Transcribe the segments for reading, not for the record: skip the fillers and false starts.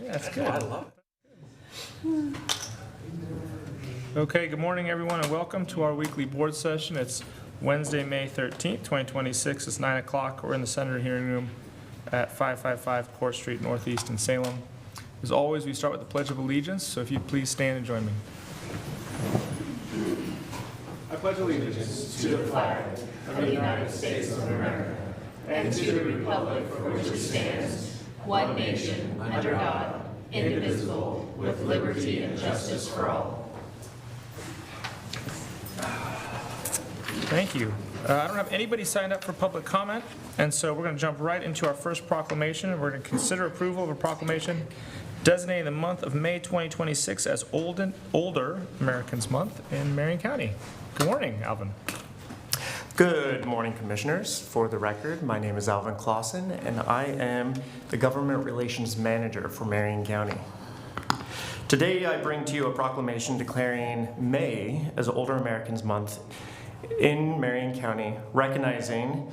Yeah, that's good. I love it. Okay, good morning, everyone, and welcome to our weekly board session. It's Wednesday, May 13th, 2026. It's 9 o'clock. We're in the Senator Hearing Room at 555 Court Street, Northeast in Salem. As always, we start with the Pledge of Allegiance, so if you'd please stand and join me. I pledge allegiance to the flag of the United States of America and to the republic for which it stands, one nation, under God, indivisible, with liberty and justice for all. Thank you. I don't have anybody signed up for public comment, and so we're going to jump right into our first proclamation. We're going to consider approval of a proclamation designating the month of May 2026 as Older Americans Month in Marion County. Good morning, Alvin. Good morning, Commissioners. For the record, my name is Alvin Clausen, and I am the Government Relations Manager for Marion County. Today, I bring to you a proclamation declaring May as Older Americans Month in Marion County, recognizing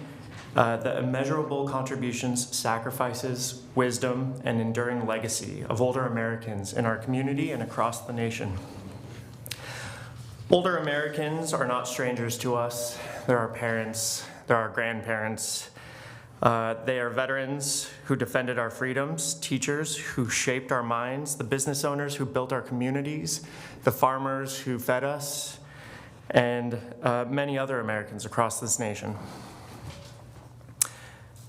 the immeasurable contributions, sacrifices, wisdom, and enduring legacy of older Americans in our community and across the nation. Older Americans are not strangers to us. They're our parents, they're our grandparents. They are veterans who defended our freedoms, teachers who shaped our minds, the business owners who built our communities, the farmers who fed us, and many other Americans across this nation.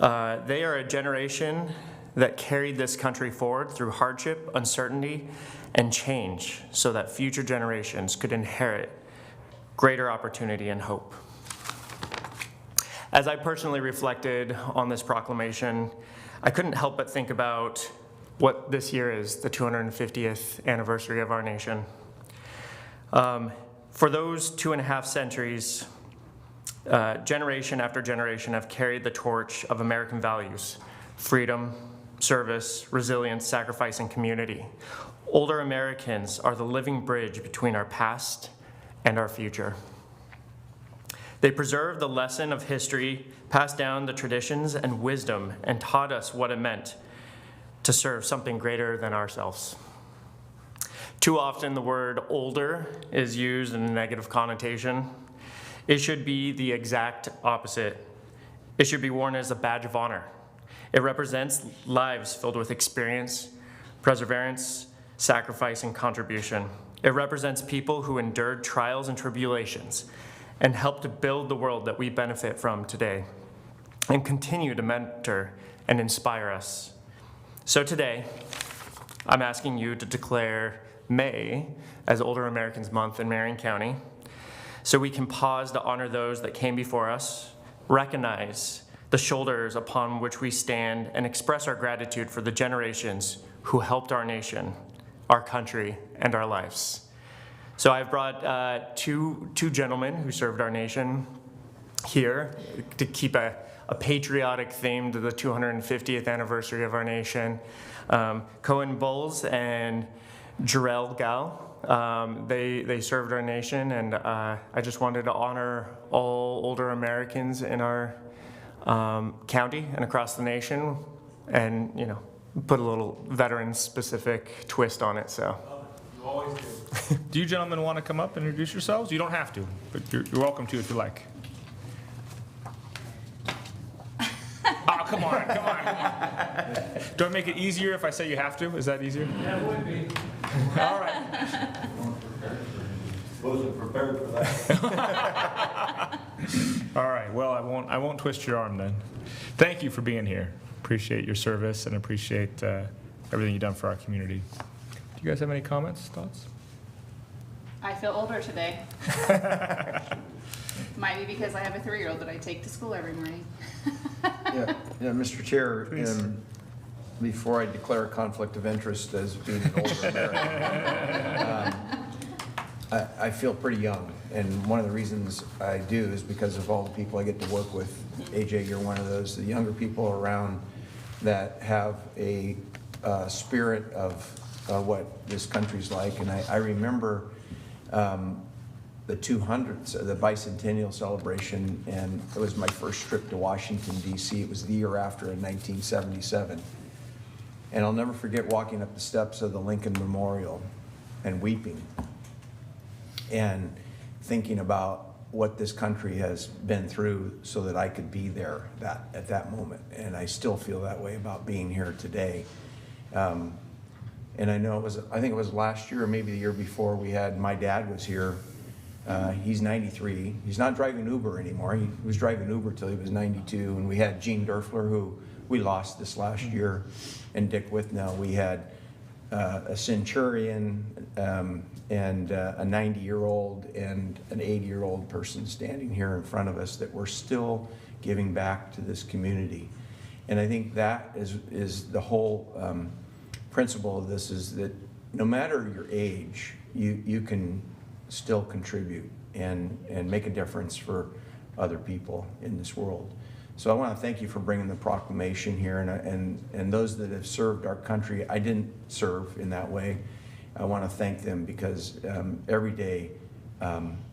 They are a generation that carried this country forward through hardship, uncertainty, and change so that future generations could inherit greater opportunity and hope. As I personally reflected on this proclamation, I couldn't help but think about what this year is, the 250th anniversary of our nation. For those 2.5 centuries, generation after generation have carried the torch of American values: freedom, service, resilience, sacrifice, and community. Older Americans are the living bridge between our past and our future. They preserved the lesson of history, passed down the traditions and wisdom, and taught us what it meant to serve something greater than ourselves. Too often the word older is used in a negative connotation. It should be the exact opposite. It should be worn as a badge of honor. It represents lives filled with experience, perseverance, sacrifice, and contribution. It represents people who endured trials and tribulations and helped to build the world that we benefit from today and continue to mentor and inspire us. So today, I'm asking you to declare May as Older Americans Month in Marion County so we can pause to honor those that came before us, recognize the shoulders upon which we stand, and express our gratitude for the generations who helped our nation, our country, and our lives. So I've brought two gentlemen who served our nation here to keep a patriotic theme to the 250th anniversary of our nation. Cohen Bowles and Jarrell Gal. They served our nation, and I just wanted to honor all older Americans in our county and across the nation, and put a little veteran-specific twist on it. So, You always do. Do you gentlemen want to come up and introduce yourselves? You don't have to, but you're welcome to if you like. Oh, come on. Do I make it easier if I say you have to? Is that easier? Yeah, it would be. All right. Wasn't prepared for that. All right. Well, I won't twist your arm then. Thank you for being here. Appreciate your service and appreciate everything you've done for our community. Do you guys have any comments, thoughts? I feel older today. Might be because I have a 3-year-old that I take to school every morning. Yeah, Mr. Chair, before I declare a conflict of interest as being an older American, I feel pretty young, and one of the reasons I do is because of all the people I get to work with. AJ, you're one of those, the younger people around that have a spirit of what this country's like, and I remember the 200th, the bicentennial celebration, and it was my first trip to Washington, D.C. It was the year after in 1977. And I'll never forget walking up the steps of the Lincoln Memorial and weeping and thinking about what this country has been through so that I could be there at that moment. And I still feel that way about being here today. And I know I think it was last year or maybe the year before, my dad was here. He's 93. He's not driving Uber anymore. He was driving Uber till he was 92. And we had Gene Derfler, who we lost this last year, and Dick Withnow. We had a centurion and a 90-year-old and an 80-year-old person standing here in front of us that we're still giving back to this community. And I think that is the whole principle of this, is that no matter your age, you can still contribute and make a difference for other people in this world. So I want to thank you for bringing the proclamation here, and those that have served our country. I didn't serve in that way. I want to thank them because every day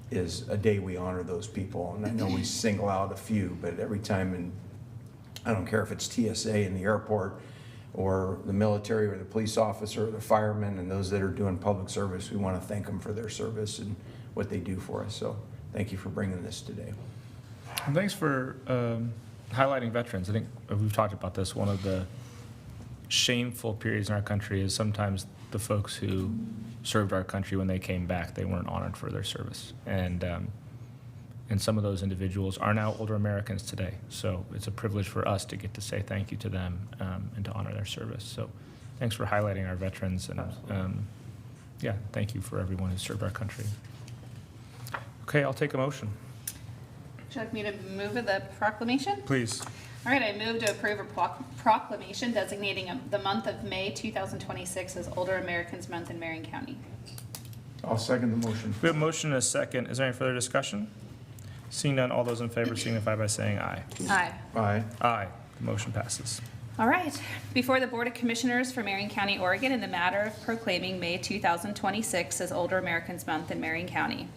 is a day we honor those people. And I know we single out a few, but every time, and I don't care if it's TSA in the airport or the military or the police officer or the firemen and those that are doing public service, we want to thank them for their service and what they do for us. So thank you for bringing this today. And thanks for highlighting veterans. I think we've talked about this. One of the shameful periods in our country is sometimes the folks who served our country, when they came back, they weren't honored for their service. And some of those individuals are now older Americans today. So it's a privilege for us to get to say thank you to them and to honor their service. So thanks for highlighting our veterans. And yeah, thank you for everyone who served our country. Okay, I'll take a motion. Would you like me to move the proclamation? Please. All right, I move to approve a proclamation designating the month of May 2026 as Older Americans Month in Marion County. I'll second the motion. We have a motion and a second. Is there any further discussion? Seeing none, all those in favor signify by saying aye. Aye. Aye. Aye. The motion passes. All right. Before the Board of Commissioners for Marion County, Oregon, in the matter of proclaiming May 2026 as Older Americans Month in Marion County.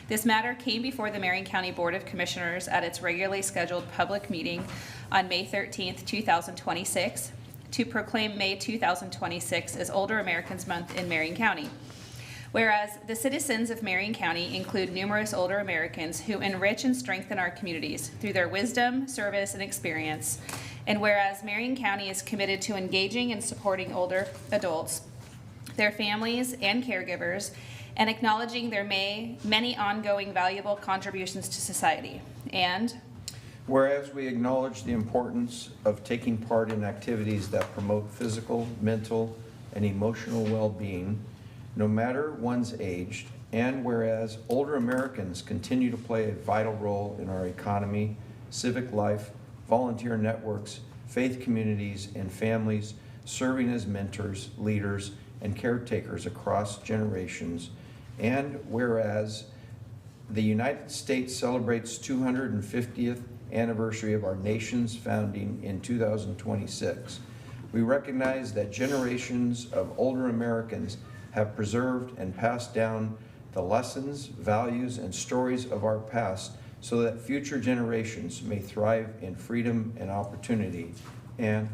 This matter came before the Marion County Board of Commissioners at its regularly scheduled public meeting on May 13th, 2026, to proclaim May 2026 as Older Americans Month in Marion County. Whereas the citizens of Marion County include numerous older Americans who enrich and strengthen our communities through their wisdom, service, and experience. And whereas Marion County is committed to engaging and supporting older adults, their families, and caregivers, and acknowledging their many ongoing valuable contributions to society. And whereas we acknowledge the importance of taking part in activities that promote physical, mental, and emotional well-being, no matter one's age, and whereas older Americans continue to play a vital role in our economy, civic life, volunteer networks, faith communities, and families, serving as mentors, leaders, and caretakers across generations, and whereas the United States celebrates 250th anniversary of our nation's founding in 2026, we recognize that generations of older Americans have preserved and passed down the lessons, values, and stories of our past so that future generations may thrive in freedom and opportunity. And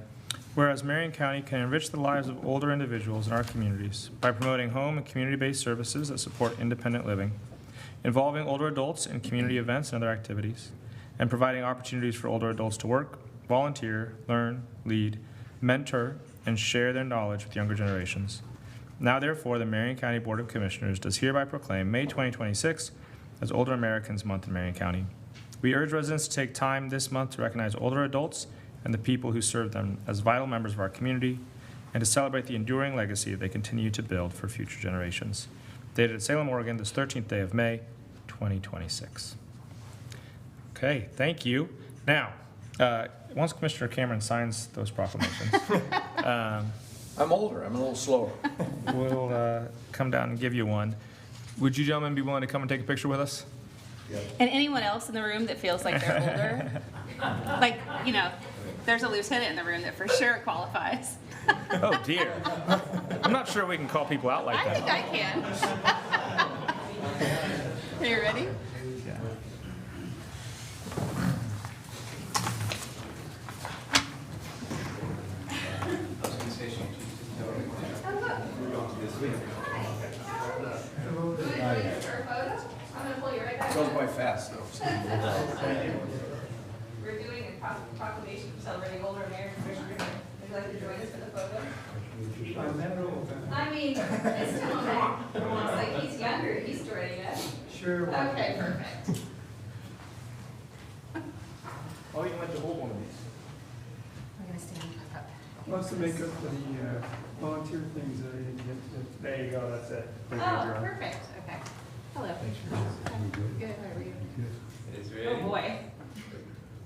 whereas Marion County can enrich the lives of older individuals in our communities by promoting home and community-based services that support independent living, involving older adults in community events and other activities, and providing opportunities for older adults to work, volunteer, learn, lead, mentor, and share their knowledge with younger generations. Now, therefore, the Marion County Board of Commissioners does hereby proclaim May 2026 as Older Americans Month in Marion County. We urge residents to take time this month to recognize older adults and the people who serve them as vital members of our community, and to celebrate the enduring legacy they continue to build for future generations. Dated at Salem, Oregon, this 13th day of May, 2026. Okay, thank you. Now, once Commissioner Cameron signs those proclamations, I'm older, I'm a little slower. we'll come down and give you one. Would you gentlemen be willing to come and take a picture with us? And anyone else in the room that feels like they're older, like, you know, there's a lieutenant in the room that for sure qualifies. Oh, dear. I'm not sure we can call people out like I think that. I can. Are you ready? Yeah. I was gonna say, she Goes by fast, though. We're doing a proclamation celebrating older American commissioners. Would you like to join us for the photo? I mean, it's still okay. It's like he's younger, he's joining us. Sure. Okay, perfect. Oh, you want to hold one of these? We're gonna stand up. Wants to make up for the volunteer things that I didn't get to. There you go, that's it. Oh, perfect, okay. Hello. Good, how are you? It's Oh, ready. boy.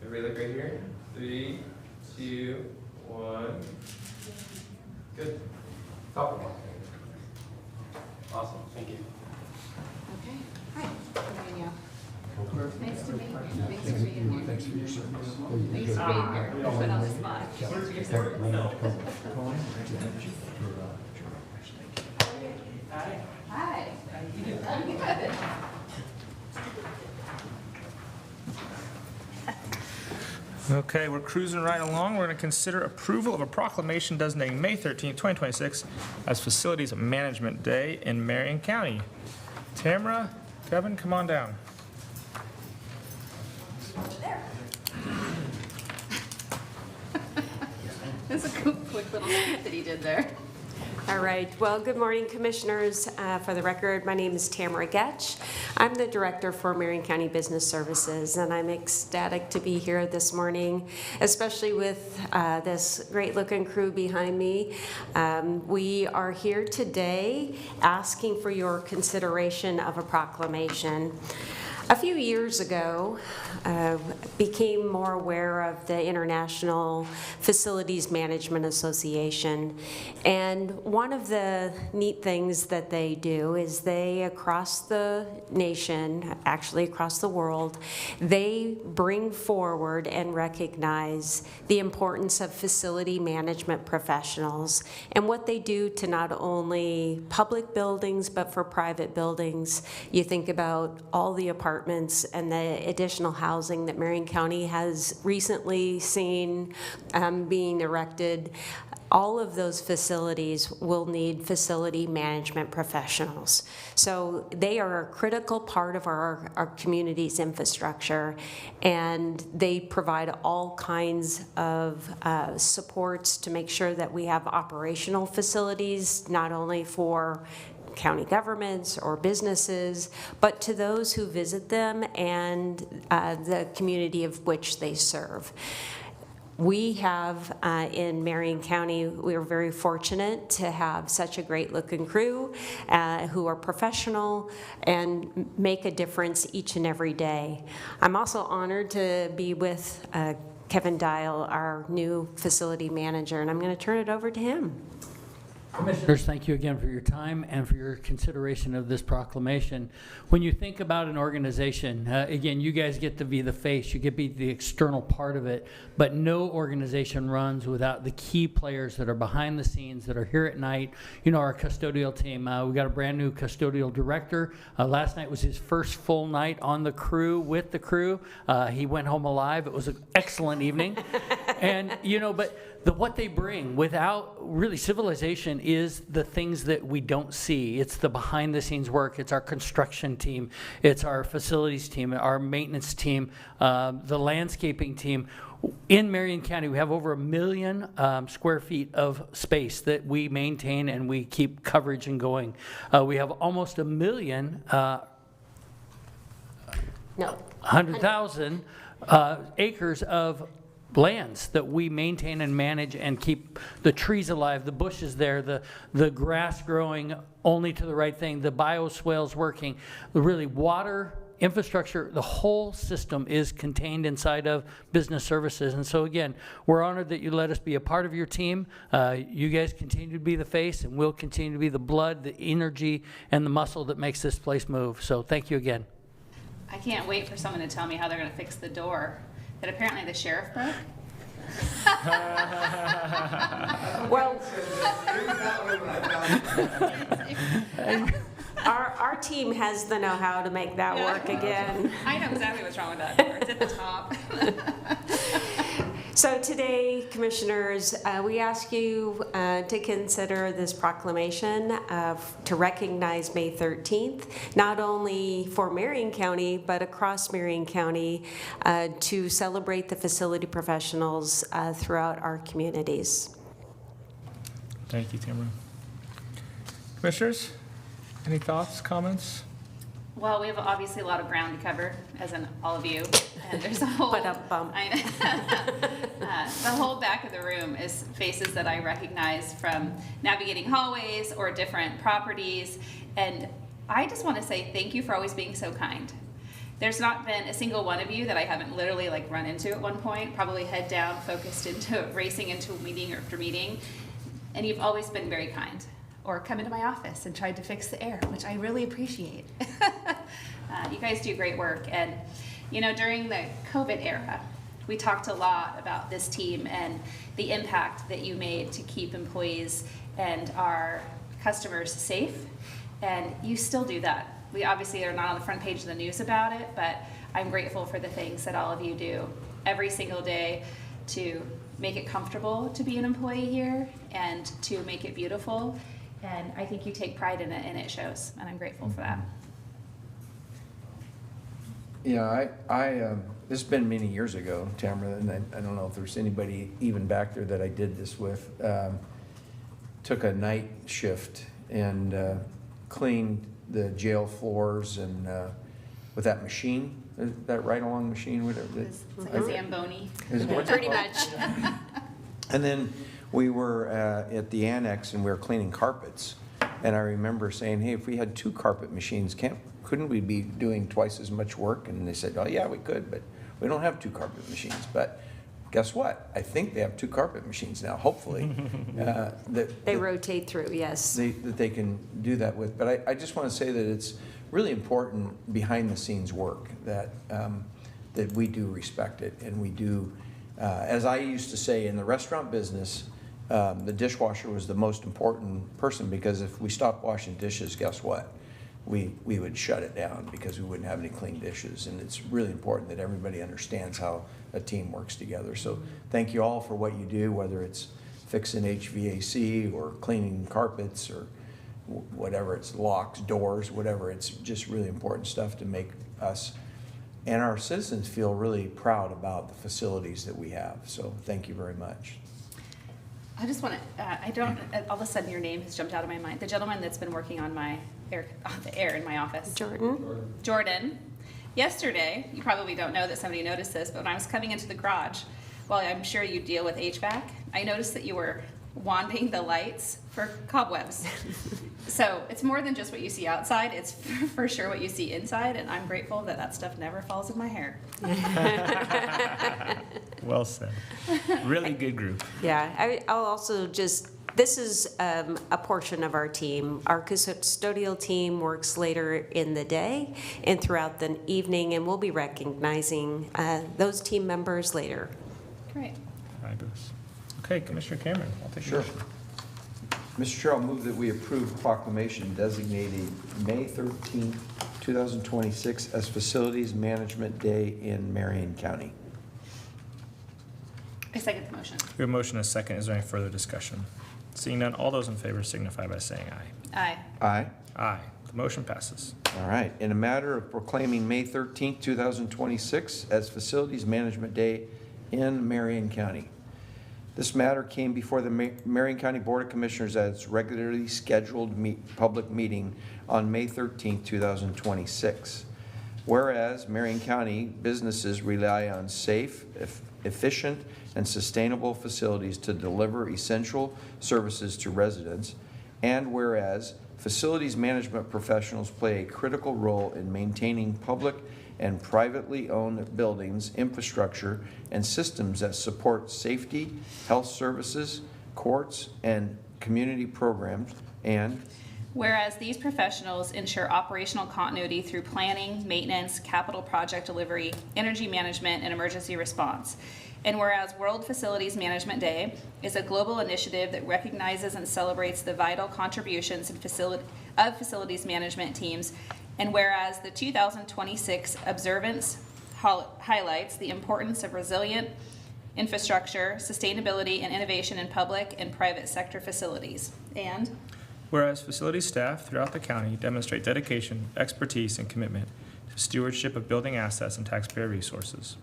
Everybody look right here. 3, 2, 1. Good. Top one. Awesome. Thank you. Okay, hi. How are you? Nice to meet you. Thanks for being here. Thanks for your service. Thanks for being here. Put on the spot. Hi. I'm good. Okay, we're cruising right along. We're going to consider approval of a proclamation designating May 13, 2026 as Facilities Management Day in Marion County. Tamara, Kevin, come on down. That's a quick little script that he did there. All right. Well, good morning, Commissioners. For the record, my name is Tamara Getch. I'm the Director for Marion County Business Services, and I'm ecstatic to be here this morning, especially with this great-looking crew behind me. We are here today asking for your consideration of a proclamation. A few years ago, became more aware of the International Facilities Management Association. And one of the neat things that they do is they, across the nation, actually across the world, they bring forward and recognize the importance of facility management professionals and what they do to not only public buildings, but for private buildings. You think about all the apartments and the additional housing that Marion County has recently seen being erected. All of those facilities will need facility management professionals. So they are a critical part of our community's infrastructure, and they provide all kinds of supports to make sure that we have operational facilities, not only for county governments or businesses, but to those who visit them and the community of which they serve. We have in Marion County, we are very fortunate to have such a great looking crew who are professional and make a difference each and every day. I'm also honored to be with Kevin Dial, our new facility manager, and I'm going to turn it over to him. Commissioners, thank you again for your time and for your consideration of this proclamation. When you think about an organization, again, you guys get to be the face, you get to be the external part of it, but no organization runs without the key players that are behind the scenes, that are here at night. You know, our custodial team, we got a brand new custodial director. Last night was his first full night on the crew, with the crew. He went home alive. It was an excellent evening. And, you know, but what they bring without really civilization is the things that we don't see. It's the behind the scenes work. It's our construction team. It's our facilities team, our maintenance team, the landscaping team. In Marion County, we have over 1 million square feet of space that we maintain and we keep coverage and going. We have almost 1 million, 100,000 acres of lands that we maintain and manage and keep the trees alive, the bushes there, the grass growing only to the right thing, the bioswales working, the really water infrastructure, the whole system is contained inside of business services. And so again, we're honored that you let us be a part of your team. You guys continue to be the face, and we'll continue to be the blood, the energy, and the muscle that makes this place move. So thank you again. I can't wait for someone to tell me how they're gonna fix the door that apparently the sheriff broke. Well, our team has the know-how to make that work again. I know exactly what's wrong with that door. It's at the top. So today, Commissioners, we ask you to consider this proclamation to recognize May 13th, not only for Marion County, but across Marion County, to celebrate the facility professionals throughout our communities. Thank you, Tamara. Commissioners, any thoughts, comments? Well, we have obviously a lot of ground to cover, as in all of you, and there's a whole, Ba-dum-bum. the whole back of the room is faces that I recognize from navigating hallways or different properties, and I just want to say thank you for always being so kind. There's not been a single one of you that I haven't literally like run into at one point, probably head down, focused into racing into a meeting after meeting, and you've always been very kind. Or come into my office and tried to fix the air, which I really appreciate. You guys do great work. And, you know, during the COVID era, we talked a lot about this team and the impact that you made to keep employees and our customers safe. And you still do that. We obviously are not on the front page of the news about it, but I'm grateful for the things that all of you do every single day to make it comfortable to be an employee here and to make it beautiful. And I think you take pride in it, and it shows, and I'm grateful for that. Yeah, this has been many years ago, Tamara, and I don't know if there's anybody even back there that I did this with. Took a night shift and cleaned the jail floors and with that machine, that ride-along machine, whatever. It's like a Zamboni. Pretty much. And then we were at the annex and we were cleaning carpets. And I remember saying, hey, if we had 2 carpet machines, couldn't we be doing twice as much work? And they said, oh yeah, we could, but we don't have 2 carpet machines. But guess what? I think they have 2 carpet machines now, hopefully. They rotate through, yes. That they can do that with. But I just want to say that it's really important behind the scenes work that we do respect it, and we do, as I used to say in the restaurant business, the dishwasher was the most important person, because if we stopped washing dishes, guess what? We would shut it down because we wouldn't have any clean dishes. And it's really important that everybody understands how a team works together. So thank you all for what you do, whether it's fixing HVAC or cleaning carpets or whatever, it's locks, doors, whatever. It's just really important stuff to make us and our citizens feel really proud about the facilities that we have. So thank you very much. I just want to, all of a sudden your name has jumped out of my mind. The gentleman that's been working on the air in my office. Jordan. Yesterday, you probably don't know that somebody noticed this, but when I was coming into the garage, well, I'm sure you deal with HVAC, I noticed that you were wanding the lights for cobwebs. So it's more than just what you see outside, it's for sure what you see inside, and I'm grateful that that stuff never falls in my hair. Well said. Really good group. Yeah, I'll also just, this is a portion of our team. Our custodial team works later in the day and throughout the evening, and we'll be recognizing those team members later. Great. Fabulous. Okay, Commissioner Cameron, I'll take Sure. your motion. Mr. Chair, I'll move that we approve proclamation designating May 13th, 2026 as Facilities Management Day in Marion County. I second the motion. We have a motion and a second. Is there any further discussion? Seeing none, all those in favor signify by saying aye. Aye. Aye. Aye. The motion passes. All right. In a matter of proclaiming May 13th, 2026 as Facilities Management Day in Marion County. This matter came before the Marion County Board of Commissioners at its regularly scheduled public meeting on May 13th, 2026. Whereas Marion County businesses rely on safe, efficient, and sustainable facilities to deliver essential services to residents, and whereas facilities management professionals play a critical role in maintaining public and privately owned buildings, infrastructure, and systems that support safety, health services, courts, and community programs, and Whereas these professionals ensure operational continuity through planning, maintenance, capital project delivery, energy management, and emergency response. And whereas World Facilities Management Day is a global initiative that recognizes and celebrates the vital contributions of facilities management teams, and whereas the 2026 observance highlights the importance of resilient infrastructure, sustainability, and innovation in public and private sector facilities. And Whereas facility staff throughout the county demonstrate dedication, expertise, and commitment to stewardship of building assets and taxpayer resources.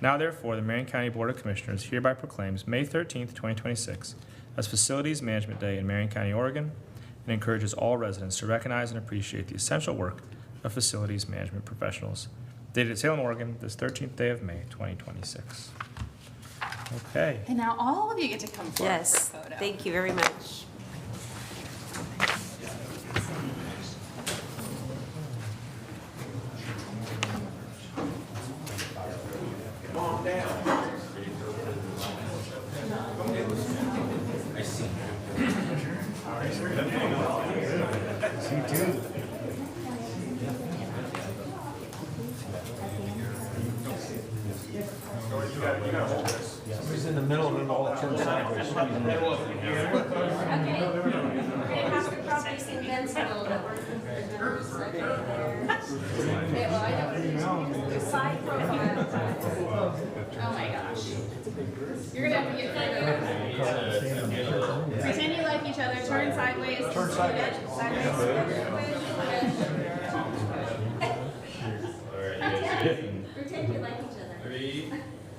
Now therefore, the Marion County Board of Commissioners hereby proclaims May 13th, 2026 as Facilities Management Day in Marion County, Oregon, and encourages all residents to recognize and appreciate the essential work of facilities management professionals. Dated at Salem, Oregon, this 13th day of May, 2026. Okay. and now all of you get to come forward Yes, for a photo. thank you very much. Who's in the middle and then all turn sideways? Oh my gosh. You're gonna have to get photos. Pretend you like each other, turn sideways. Turn sideways. Pretend you like each other. 3,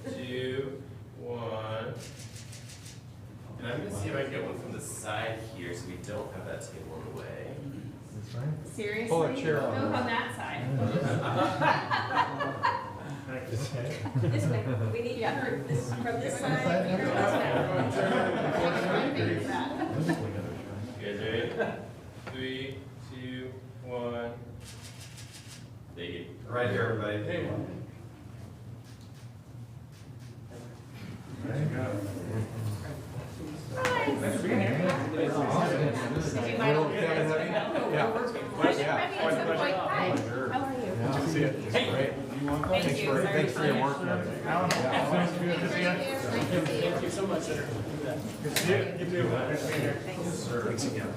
2, 1. And I'm gonna see if I can get one from the side here so we don't have that table in the way. Seriously? Pull a chair out. Go on that side. This way, we need Yeah. from this side. You guys ready? 3, 2, 1. Thank you. Right here, everybody. Thank you. Thanks for your work. Thank you so much, sir. Good to see you. You too. Nice to be here. Thanks again.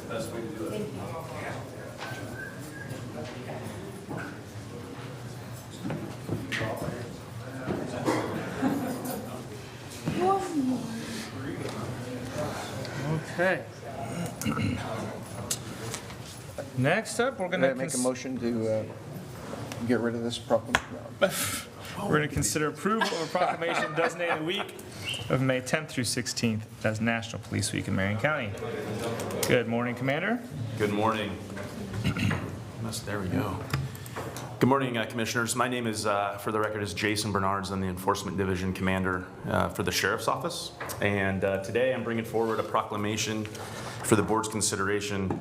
Best way to do it. Okay. Next up, we're Can going I to make a motion to get rid of this problem? No. we're going to consider approval of a proclamation designating the week of May 10th through 16th as National Police Week in Marion County. Good morning, Commander. Good morning. There we go. Good morning, Commissioners. My name is, for the record, is Jason Bernards. I'm the Enforcement Division Commander for the Sheriff's Office. And today I'm bringing forward a proclamation for the Board's consideration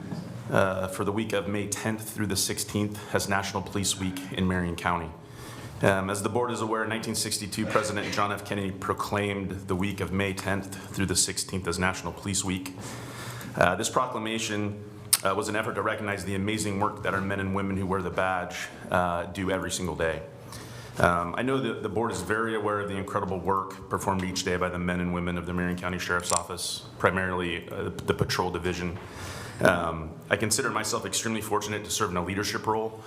for the week of May 10th through the 16th as National Police Week in Marion County. As the Board is aware, in 1962, President John F. Kennedy proclaimed the week of May 10th through the 16th as National Police Week. This proclamation was an effort to recognize the amazing work that our men and women who wear the badge do every single day. I know that the Board is very aware of the incredible work performed each day by the men and women of the Marion County Sheriff's Office, primarily the Patrol Division. I consider myself extremely fortunate to serve in a leadership role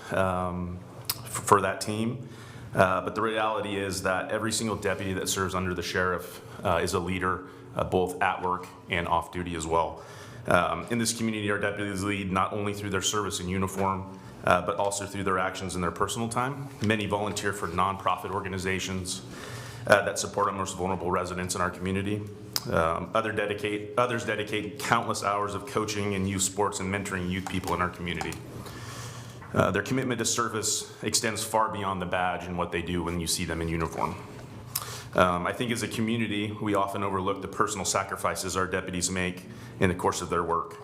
for that team. But the reality is that every single deputy that serves under the sheriff is a leader, both at work and off duty as well. In this community, our deputies lead not only through their service in uniform, but also through their actions in their personal time. Many volunteer for nonprofit organizations that support our most vulnerable residents in our community. Others dedicate countless hours of coaching in youth sports and mentoring youth people in our community. Their commitment to service extends far beyond the badge and what they do when you see them in uniform. I think as a community, we often overlook the personal sacrifices our deputies make in the course of their work.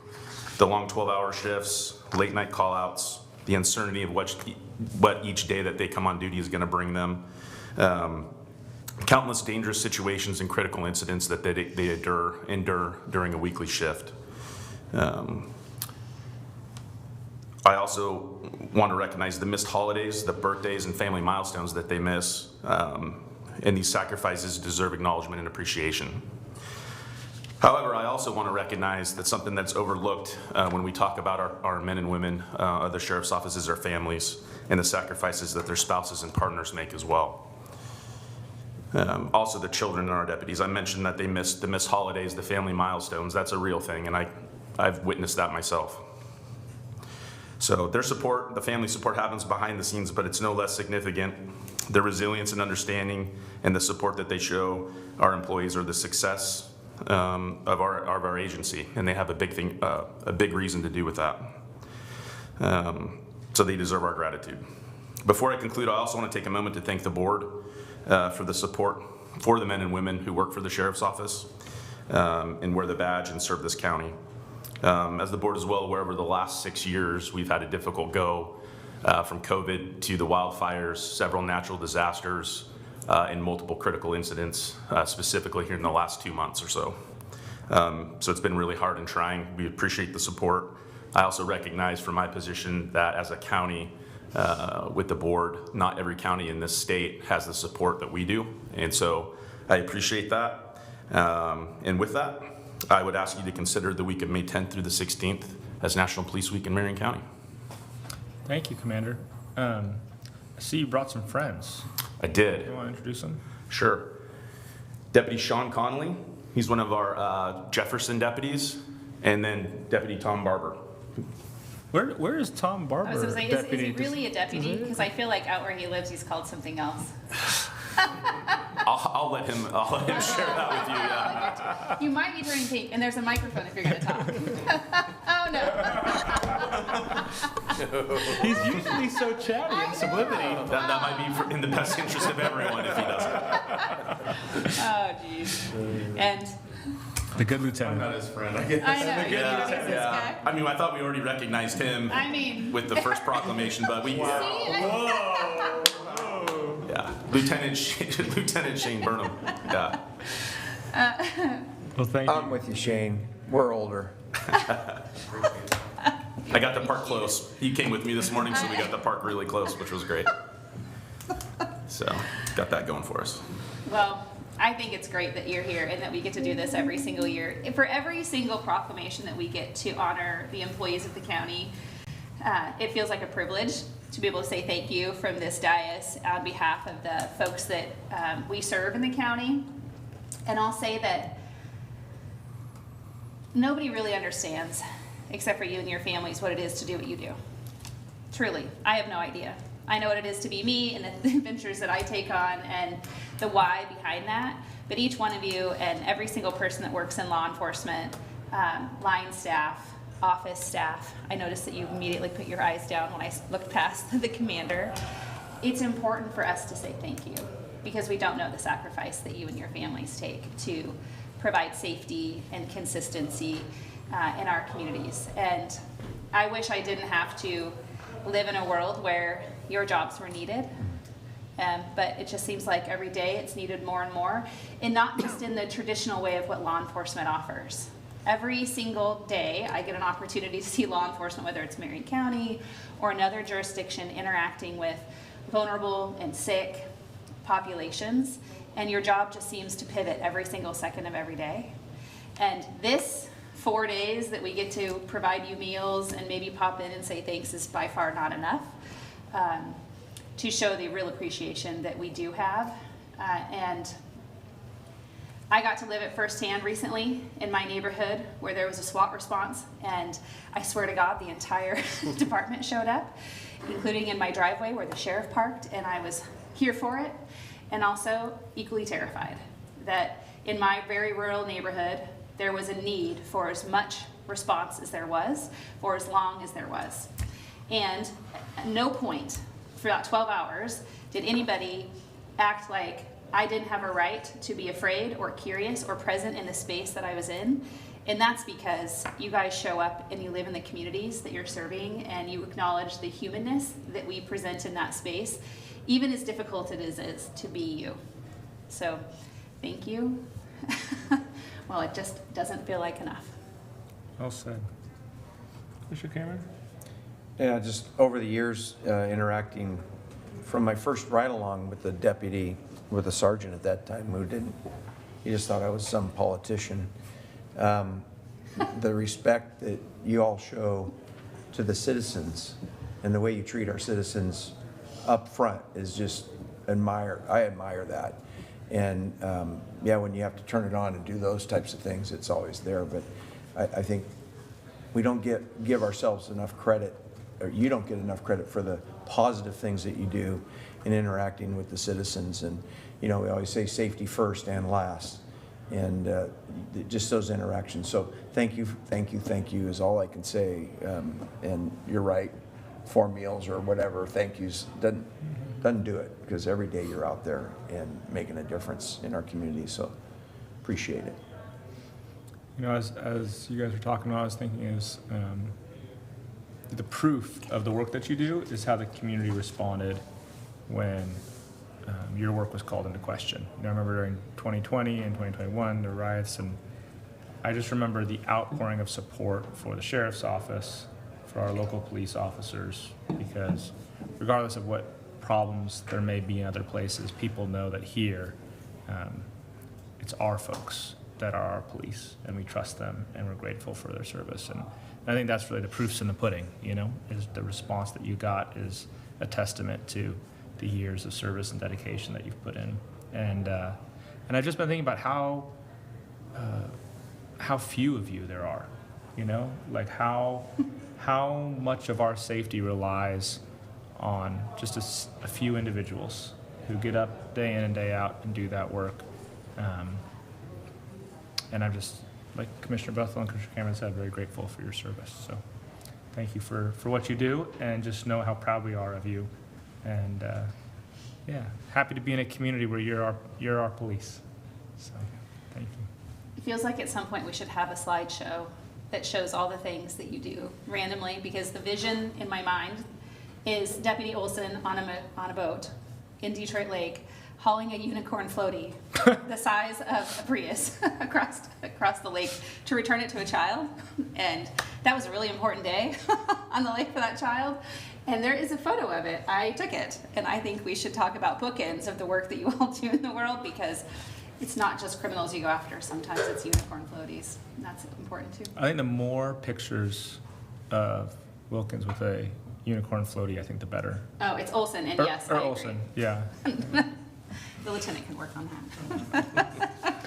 The long 12-hour shifts, late night call-outs, the uncertainty of what each day that they come on duty is going to bring them, countless dangerous situations and critical incidents that they endure during a weekly shift. I also want to recognize the missed holidays, the birthdays, and family milestones that they miss, and these sacrifices deserve acknowledgement and appreciation. However, I also want to recognize that something that's overlooked when we talk about our men and women of the Sheriff's Office is our families and the sacrifices that their spouses and partners make as well. Also, the children and our deputies. I mentioned that they miss holidays, the family milestones. That's a real thing, and I've witnessed that myself. So their support, the family support happens behind the scenes, but it's no less significant. Their resilience and understanding and the support that they show our employees are the success of our agency, and they have a big reason to do with that. So they deserve our gratitude. Before I conclude, I also want to take a moment to thank the board for the support for the men and women who work for the Sheriff's Office and wear the badge and serve this county. As the board is well aware, over the last 6 years, we've had a difficult go from COVID to the wildfires, several natural disasters, and multiple critical incidents, specifically here in the last 2 months or so. So it's been really hard and trying. We appreciate the support. I also recognize from my position that as a county, with the board, not every county in this state has the support that we do. And so I appreciate that. And with that, I would ask you to consider the week of May 10th through the 16th as National Police Week in Marion County. Thank you, Commander. I see you brought some friends. I did. You want to introduce them? Sure. Deputy Sean Connolly, he's one of our Jefferson deputies, and then Deputy Tom Barber. Where is Tom Barber? I was going to say, is deputy? he really a deputy? Because I feel like out where he lives, he's called something else. I'll let him share that with you. Yeah. You might be turning pink, and there's a microphone if you're going to talk. Oh, no. He's usually so chatty and subliminal. That might be in the best interest of everyone if he doesn't. Oh, jeez. And The good lieutenant. I'm not his friend. I guess. I know, you know this guy. I mean, I thought we already recognized him I mean. with the first proclamation, but we. See, I- Yeah, Lieutenant Shane Burnham. Yeah. Well, thank I'm you. with you, Shane. We're older. I got the park close. He came with me this morning, so we got the park really close, which was great. So, got that going for us. Well, I think it's great that you're here and that we get to do this every single year. For every single proclamation that we get to honor the employees of the county, it feels like a privilege to be able to say thank you from this dais on behalf of the folks that we serve in the county. And I'll say that nobody really understands, except for you and your families, what it is to do what you do. Truly, I have no idea. I know what it is to be me and the adventures that I take on and the why behind that. But each one of you and every single person that works in law enforcement, line staff, office staff, I noticed that you immediately put your eyes down when I looked past the commander. It's important for us to say thank you because we don't know the sacrifice that you and your families take to provide safety and consistency in our communities. And I wish I didn't have to live in a world where your jobs were needed. But it just seems like every day it's needed more and more, and not just in the traditional way of what law enforcement offers. Every single day I get an opportunity to see law enforcement, whether it's Marion County or another jurisdiction, interacting with vulnerable and sick populations, and your job just seems to pivot every single second of every day. And this 4 days that we get to provide you meals and maybe pop in and say thanks is by far not enough to show the real appreciation that we do have. And I got to live it firsthand recently in my neighborhood where there was a SWAT response, and I swear to God the entire department showed up, including in my driveway where the sheriff parked, and I was here for it, and also equally terrified that in my very rural neighborhood there was a need for as much response as there was for as long as there was. And at no point for about 12 hours did anybody act like I didn't have a right to be afraid or curious or present in the space that I was in. And that's because you guys show up and you live in the communities that you're serving, and you acknowledge the humanness that we present in that space, even as difficult it is to be you. So thank you. Well, it just doesn't feel like enough. Well said. Mr. Cameron? Yeah, just over the years, interacting from my first ride-along with the deputy, with the sergeant at that time, he just thought I was some politician. The respect that you all show to the citizens and the way you treat our citizens up front is just I admire that. And, yeah, when you have to turn it on and do those types of things, it's always there. But I think we don't give ourselves enough credit, or you don't get enough credit for the positive things that you do in interacting with the citizens. And, we always say safety first and last, and just those interactions. So thank you is all I can say. And you're right, 4 meals or whatever, thank yous doesn't do it, because every day you're out there and making a difference in our community. So appreciate it. As you guys were talking, what I was thinking is the proof of the work that you do is how the community responded when your work was called into question. I remember during 2020 and 2021, the riots, and I just remember the outpouring of support for the sheriff's office, for our local police officers, because regardless of what problems there may be in other places, people know that here, it's our folks that are our police, and we trust them, and we're grateful for their service. And I think that's really the proof's in the pudding, is the response that you got is a testament to the years of service and dedication that you've put in. And I've just been thinking about how few of you there are, like how much of our safety relies on just a few individuals who get up day in and day out and do that work. And I'm just, like Commissioner Bethel and Commissioner Cameron said, very grateful for your service. So thank you for what you do, and just know how proud we are of you. And happy to be in a community where you're our police. So thank you. It feels like at some point we should have a slideshow that shows all the things that you do randomly, because the vision in my mind is Deputy Olson on a boat in Detroit Lake, hauling a unicorn floaty the size of a Prius across the lake to return it to a child. And that was a really important day on the lake for that child. And there is a photo of it. I took it. And I think we should talk about bookends of the work that you all do in the world, because it's not just criminals you go after. Sometimes it's unicorn floaties. And that's important too. I think the more pictures of Wilkins with a unicorn floaty, I think the better. Oh, it's Olson, and yes, or I agree. Olson, yeah. The lieutenant can work on that.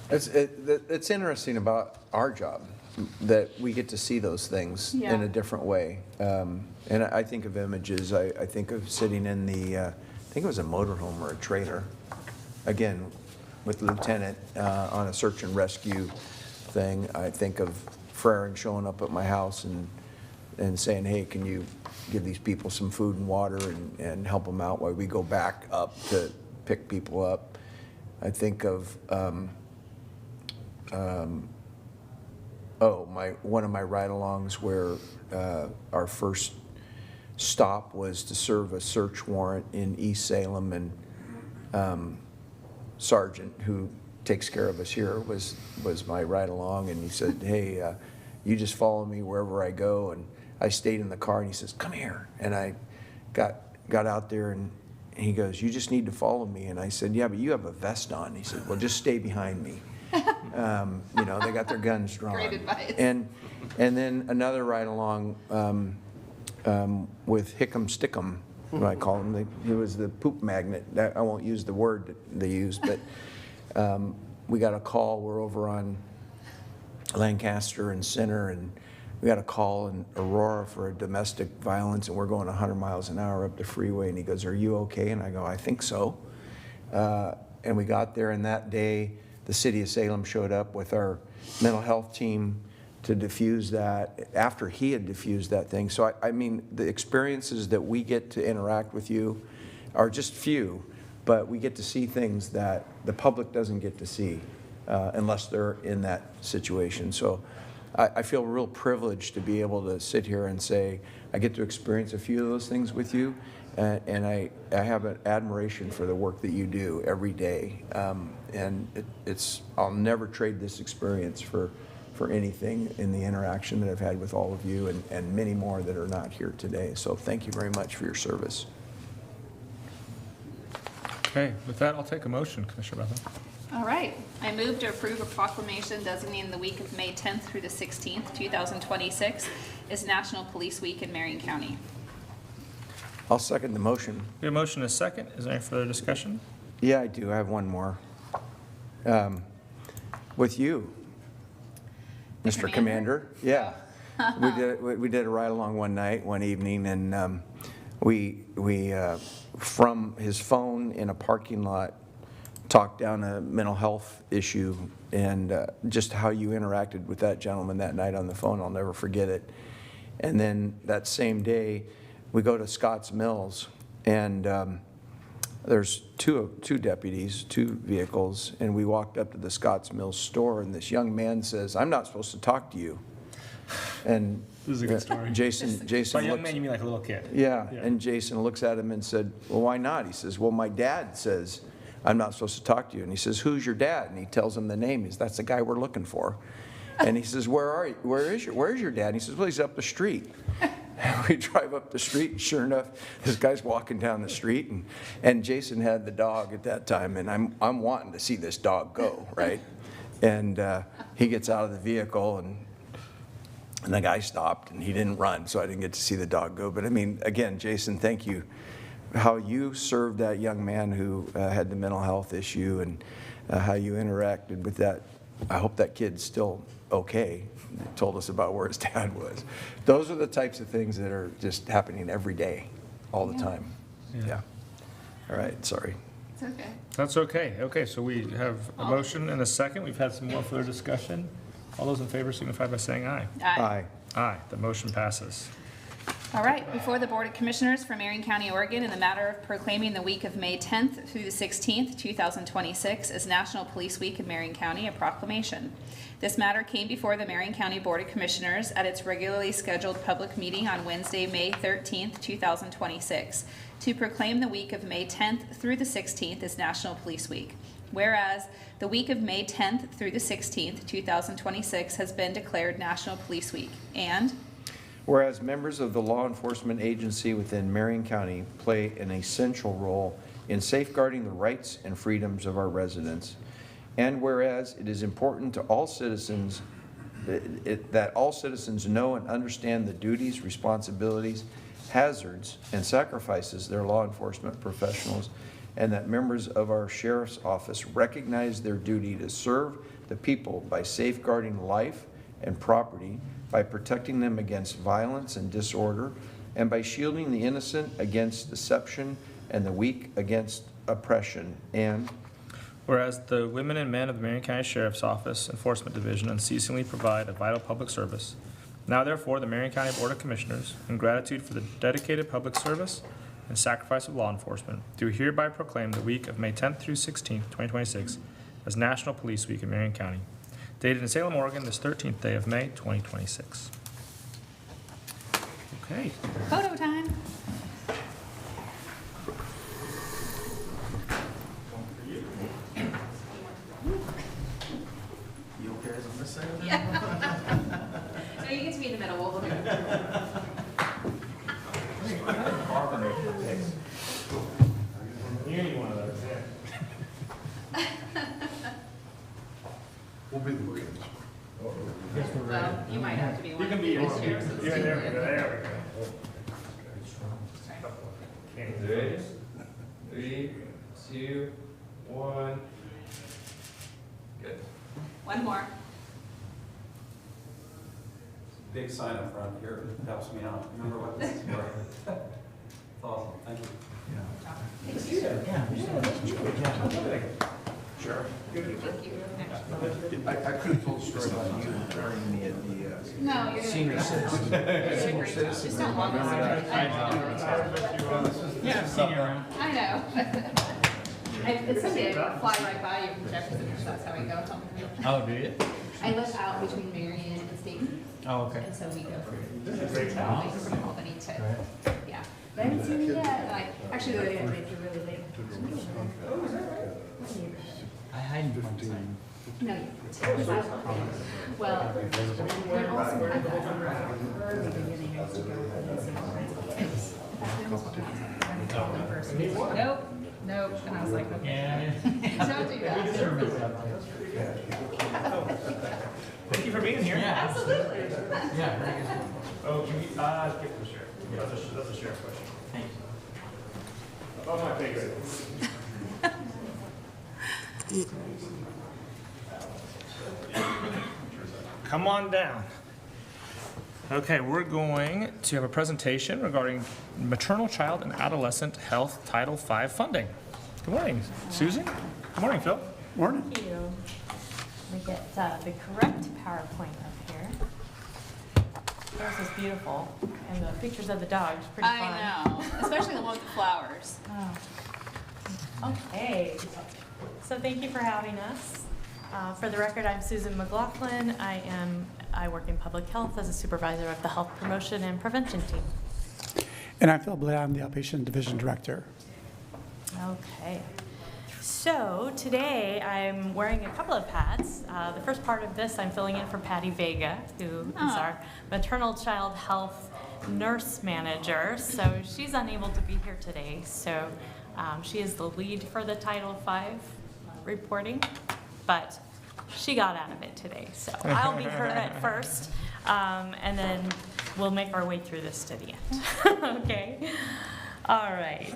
It's interesting about our job that we get to see those things Yeah. in a different way. And I think of images. I think of sitting in I think it was a motorhome or a trailer, again, with the lieutenant on a search and rescue thing. I think of Frering showing up at my house and saying, hey, can you give these people some food and water and help them out while we go back up to pick people up. I think of, one of my ride-alongs where our first stop was to serve a search warrant in East Salem, and Sergeant, who takes care of us here, was my ride-along, and he said, hey, you just follow me wherever I go. And I stayed in the car, and he says, come here. And I got out there, and he goes, you just need to follow me. And I said, yeah, but you have a vest on. He said, well, just stay behind me. They got their guns drawn. Great advice. And then another ride along with Hick'em Stickum, what I call him. He was the poop magnet. I won't use the word that they used, but we got a call. We're over on Lancaster and Center, and we got a call in Aurora for a domestic violence, and we're going 100 miles an hour up the freeway, and he goes, are you okay? And I go, I think so. And we got there, and that day, the city of Salem showed up with our mental health team to diffuse that after he had diffused that thing. So, I mean, the experiences that we get to interact with you are just few, but we get to see things that the public doesn't get to see unless they're in that situation. So I feel real privileged to be able to sit here and say, I get to experience a few of those things with you, and I have an admiration for the work that you do every day. And I'll never trade this experience for anything in the interaction that I've had with all of you and many more that are not here today. So thank you very much for your service. Okay, with that, I'll take a motion, Commissioner Bethel. All right. I move to approve a proclamation designating the week of May 10th through the 16th, 2026 as National Police Week in Marion County. I'll second the motion. We have a motion and a second. Is there any further discussion? Yeah, I do. I have one more. With you, Mr. Commander. Yeah. We did a ride-along one night, one evening, and we from his phone in a parking lot, talked down a mental health issue, and just how you interacted with that gentleman that night on the phone. I'll never forget it. And then that same day, we go to Scotts Mills, and there's two deputies, two vehicles, and we walked up to the Scotts Mills store, and this young man says, "I'm not supposed to talk to you." And This is a good story. Jason By young looks, man, you mean like a little kid? yeah, and Jason looks at him and said, "Well, why not?" He says, "Well, my dad says I'm not supposed to talk to you." And he says, "Who's your dad?" And he tells him the name. He says, "That's the guy we're looking for." And he says, Where's your dad?" And he says, "Well, he's up the street." And we drive up the street, and sure enough, this guy's walking down the street, and Jason had the dog at that time, and I'm wanting to see this dog go, right? And he gets out of the vehicle, and the guy stopped, and he didn't run, so I didn't get to see the dog go. But I mean, again, Jason, thank you. How you served that young man who had the mental health issue, and how you interacted with that. I hope that kid's still okay. He told us about where his dad was. Those are the types of things that are just happening every day, all the time. Yeah. All right, sorry. It's okay. That's okay. Okay, so we have a motion and a second. We've had some more further discussion. All those in favor signify by saying aye. Aye. Aye, the motion passes. All right, before the Board of Commissioners for Marion County, Oregon, in the matter of proclaiming the week of May 10th through the 16th, 2026 as National Police Week in Marion County, a proclamation. This matter came before the Marion County Board of Commissioners at its regularly scheduled public meeting on Wednesday, May 13th, 2026, to proclaim the week of May 10th through the 16th as National Police Week. Whereas the week of May 10th through the 16th, 2026 has been declared National Police Week, and Whereas members of the law enforcement agency within Marion County play an essential role in safeguarding the rights and freedoms of our residents, and whereas it is important to all citizens that all citizens know and understand the duties, responsibilities, hazards, and sacrifices their law enforcement professionals, and that members of our sheriff's office recognize their duty to serve the people by safeguarding life and property, by protecting them against violence and disorder, and by shielding the innocent against deception and the weak against oppression. And whereas the women and men of the Marion County Sheriff's Office Enforcement Division unceasingly provide a vital public service, now therefore the Marion County Board of Commissioners, in gratitude for the dedicated public service and sacrifice of law enforcement, do hereby proclaim the week of May 10th through 16th, 2026 as National Police Week in Marion County. Dated in Salem, Oregon, this 13th day of May, 2026. Okay. photo time. You okay as on this side? Yeah. No, you get to be in the middle. We'll do it. You need one of those, yeah. We'll be the witness. Well, you might have to be one. You can be of the sheriffs. Yeah, there we go, there we go. Okay. 3, 2, 1. Good. One more. Big sign up front here helps me out. Remember what this is for. It's awesome, thank you. Sure. Thank you. I could have told a story about you turning me at the No, you're doing senior great. citizen. You're doing great. Just don't walk us around. Yeah, I've seen you around. I know. It's someday I fly right by you from Jefferson, so that's how we go. Oh, do you? I live out between Marion and Staten, Oh, okay. and so we go from Albany to, yeah. But I haven't seen you yet. Actually, the other day I made you really late. I hide in plain sight. No, you well, we're also at the beginning of the Nope, nope, and I was like, okay. Don't do that. Thank you for being here. Yeah, Absolutely. yeah, very good. Oh, can we, give it the sheriff. That's a sheriff question. Thanks. Oh, my favorite. Come on down. Okay, we're going to have a presentation regarding maternal, child, and adolescent health Title V funding. Good morning, Susan. Good morning, Phil. Morning. Thank you. Let me get the correct PowerPoint up here. This is beautiful, and the pictures of the dogs, pretty fun. I know, especially the one with the flowers. Oh. Okay, so thank you for having us. For the record, I'm Susan McLaughlin. I work in public health as a supervisor of the Health Promotion and Prevention Team. And I'm Phil Blair, I'm the Outpatient Division Director. Okay. So today I'm wearing a couple of hats. The first part of this, I'm filling in for Patty Vega, who is our maternal child health nurse manager. So she's unable to be here today. So she is the lead for the Title V reporting, but she got out of it today. So I'll be her at first, and then we'll make our way through this to the end. Okay? All right.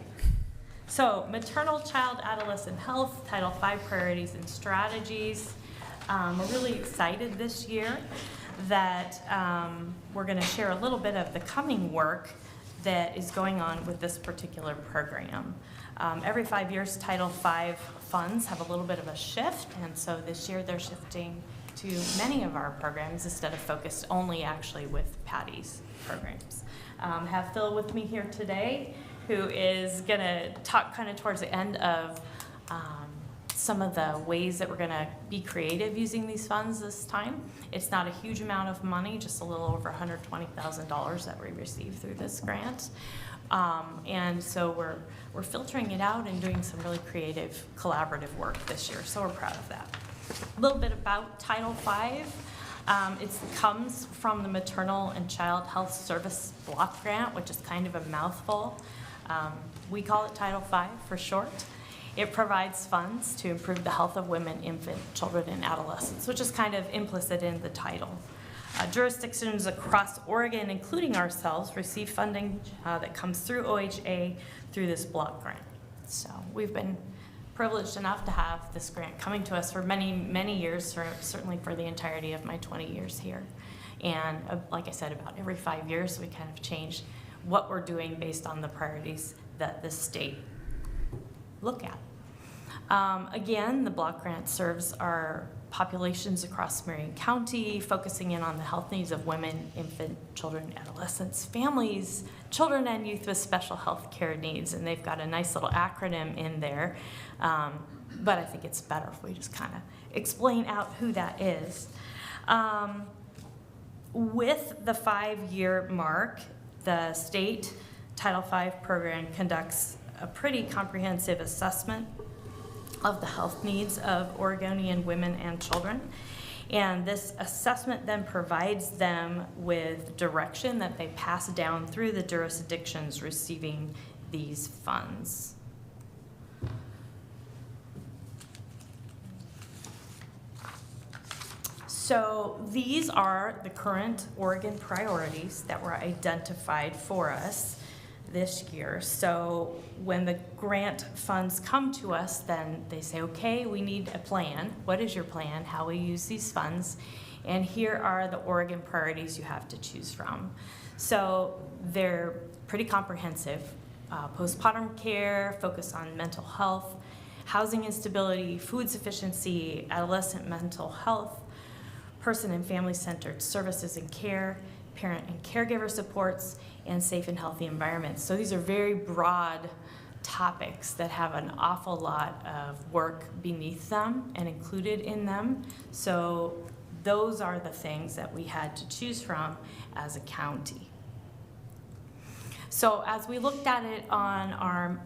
So maternal, child, adolescent health, Title V priorities and strategies. We're really excited this year that we're going to share a little bit of the coming work that is going on with this particular program. Every 5 years, Title V funds have a little bit of a shift, and so this year they're shifting to many of our programs instead of focused only actually with Patty's programs. Have Phil with me here today, who is going to talk kind of towards the end of some of the ways that we're going to be creative using these funds this time. It's not a huge amount of money, just a little over $120,000 that we received through this grant. And so we're filtering it out and doing some really creative collaborative work this year, so we're proud of that. A little bit about Title V. It comes from the Maternal and Child Health Service Block Grant, which is kind of a mouthful. We call it Title V for short. It provides funds to improve the health of women, infant, children, and adolescents, which is kind of implicit in the title. Jurisdictions across Oregon, including ourselves, receive funding that comes through OHA through this block grant. So we've been privileged enough to have this grant coming to us for many, many years, certainly for the entirety of my 20 years here. And like I said, about every 5 years, we kind of change what we're doing based on the priorities that the state look at. Again, the block grant serves our populations across Marion County, focusing in on the health needs of women, infant, children, adolescents, families, children and youth with special health care needs. And they've got a nice little acronym in there, but I think it's better if we just kind of explain out who that is. With the 5-year mark, the state Title V program conducts a pretty comprehensive assessment of the health needs of Oregonian women and children. And this assessment then provides them with direction that they pass down through the jurisdictions receiving these funds. So these are the current Oregon priorities that were identified for us this year. So when the grant funds come to us, then they say, okay, we need a plan. What is your plan? How will you use these funds? And here are the Oregon priorities you have to choose from. So they're pretty comprehensive. Postpartum care, focus on mental health, housing instability, food sufficiency, adolescent mental health, person and family-centered services and care, parent and caregiver supports, and safe and healthy environments. So these are very broad topics that have an awful lot of work beneath them and included in them. So those are the things that we had to choose from as a county. So as we looked at it on our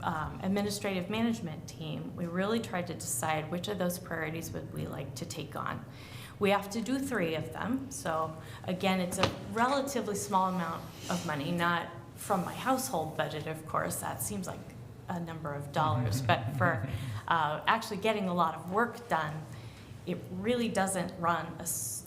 administrative management team, we really tried to decide which of those priorities would we like to take on. We have to do 3 of them. So again, it's a relatively small amount of money, not from my household budget, of course. That seems like a number of dollars, but for actually getting a lot of work done, it really doesn't run